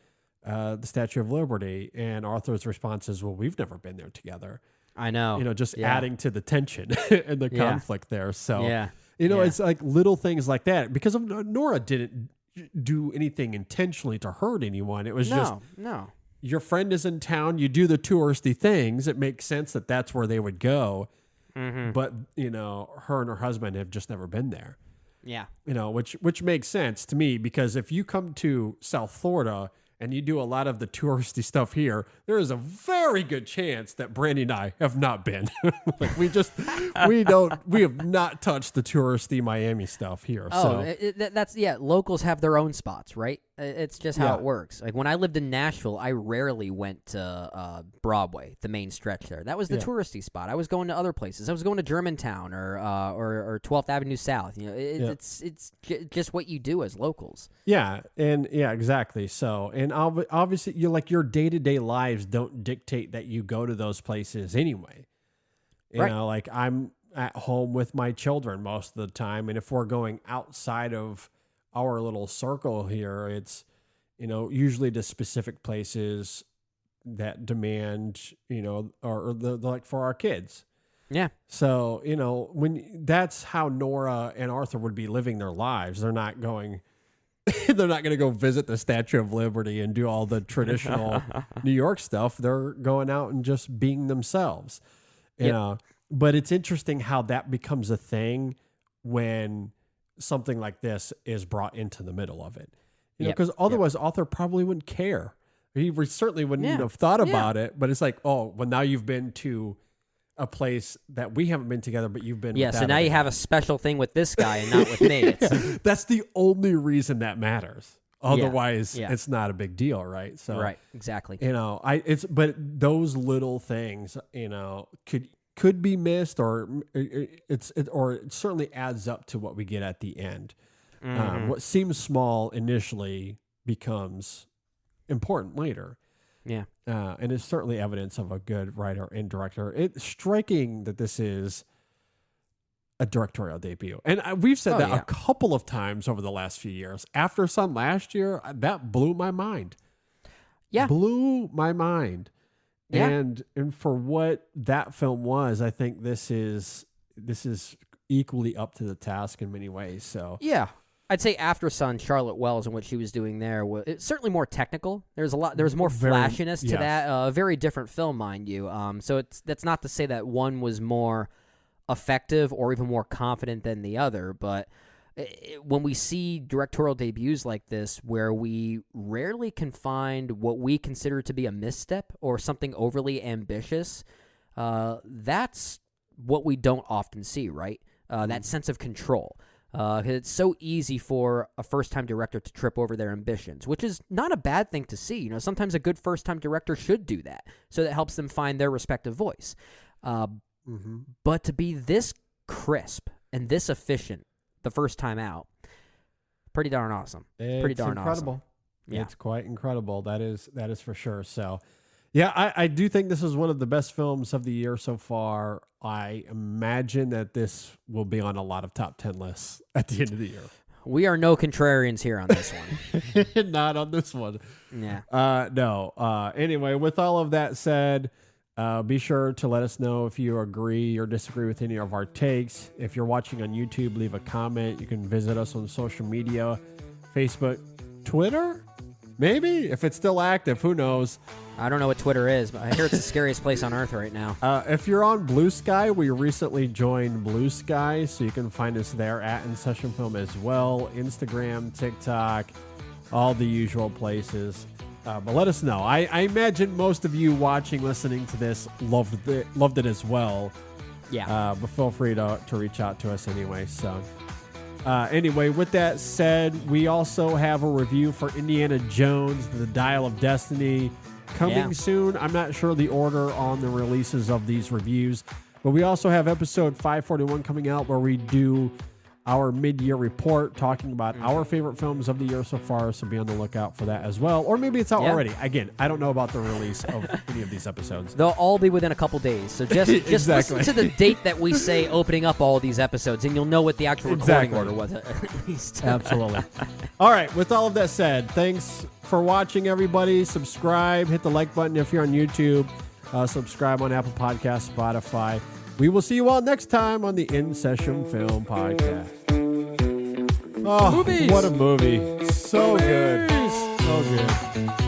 the Statue of Liberty." And Arthur's response is, "Well, we've never been there together." I know. Just adding to the tension and the conflict there. So, it's like little things like that. Because Nora didn't do anything intentionally to hurt anyone. It was just, your friend is in town, you do the touristy things. It makes sense that that's where they would go. Mm-hmm. But, her and her husband have just never been there. Yeah. Which makes sense to me, because if you come to South Florida and you do a lot of the touristy stuff here, there is a very good chance that Brandy and I have not been. Like we have not touched the touristy Miami stuff here. Locals have their own spots, right? It's just how it works. Like when I lived in Nashville, I rarely went to Broadway, the main stretch there. That was the touristy spot. I was going to other places. I was going to Germantown or 12th Avenue South. It's just what you do as locals. Yeah, and exactly. So, and obviously, your day-to-day lives don't dictate that you go to those places anyway. You know, like I'm at home with my children most of the time, and if we're going outside of our little circle here, it's usually to specific places that demand or like for our kids. Yeah. So when that's how Nora and Arthur would be living their lives. They're not going to go visit the Statue of Liberty and do all the traditional New York stuff. They're going out and just being themselves. But it's interesting how that becomes a thing when something like this is brought into the middle of it, because otherwise Arthur probably wouldn't care. He certainly wouldn't have thought about it, but it's like, oh, well, now you've been to a place that we haven't been together, but you've been. Yeah. So now you have a special thing with this guy and not with me. That's the only reson that matters. Otherwise it's not a big deal. Right. So, right. Exactly. But those little things, could be missed, or it certainly adds up to what we get at the end. Mm-hmm. What seems small initially becomes important later. Yeah. And it's certainly evidence of a good writer and director. It's striking that this is a directorial debut. And we've said that a couple of times over the last few years. After Sun last year, that blew my mind. Yeah. Blew my mind. Yeah. And for what that film was, I think this is equally up to the task in many ways. So yeah. I'd say After Sun, Charlotte Wells, and what she was doing there was it's certainly more technical. There's more flashiness to that. Very different film, mind you. So that's not to say that one was more effective or even more confident than the other. But when we see directorial debuts like this, where we rarely can find what we consider to be a misstep or something overly ambitious, that's what we don't often see, right? That sense of control. It's so easy for a first-time director to trip over their ambitions, which is not a bad thing to see. Sometimes a good first-time director should do that, so that helps them find their respective voice. But to be this crisp and this efficient the first time out, pretty darn awesome. Pretty darn incredible. Awesome. Yeah. It's quite incredible. That is for sure. So, yeah, I do think this is one of the best films of the year so far. I imagine that this will be on a lot of top 10 lists at the end of the year. We are no contrarians here on this one. Not on this one. Yeah. No. Anyway, with all of that said, be sure to let us know if you agree or disagree with any of our takes. If you're watching on YouTube, leave a comment. You can visit us on social media, Facebook, Twitter, maybe, if it's still active. Who knows? I don't know what Twitter is, but I hear it's the scariest place on earth right now. If you're on Blue Sky, we recently joined Blue Sky, so you can find us there at InSession Film as well. Instagram, TikTok, all the usual places. But let us know. I imagine most of you watching, listening to this loved it as well. Yeah. But feel free to reach out to us anyway. So anyway, with that said, we also have a review for Indiana Jones, The Dial of Destiny, coming soon. I'm not sure the order on the releases of these reviews, but we also have episode 541 coming out where we do our mid-year report talking about our favorite films of the year so far, so be on the lookout for that as well. Or maybe it's out already. Again, I don't know about the release of any of these episodes. They'll all be within a couple days, so just Exactly. listen to the date that we say opening up all these episodes, and you'll know what the actual recording order was at least. Absolutely. All right, with all of that said, thanks for watching, everybody. Subscribe, hit the like button if you're on YouTube. Subscribe on Apple Podcasts, Spotify. We will see you all next time on the InSession Film Podcast. Oh, Movies. What a movie. So good. So good.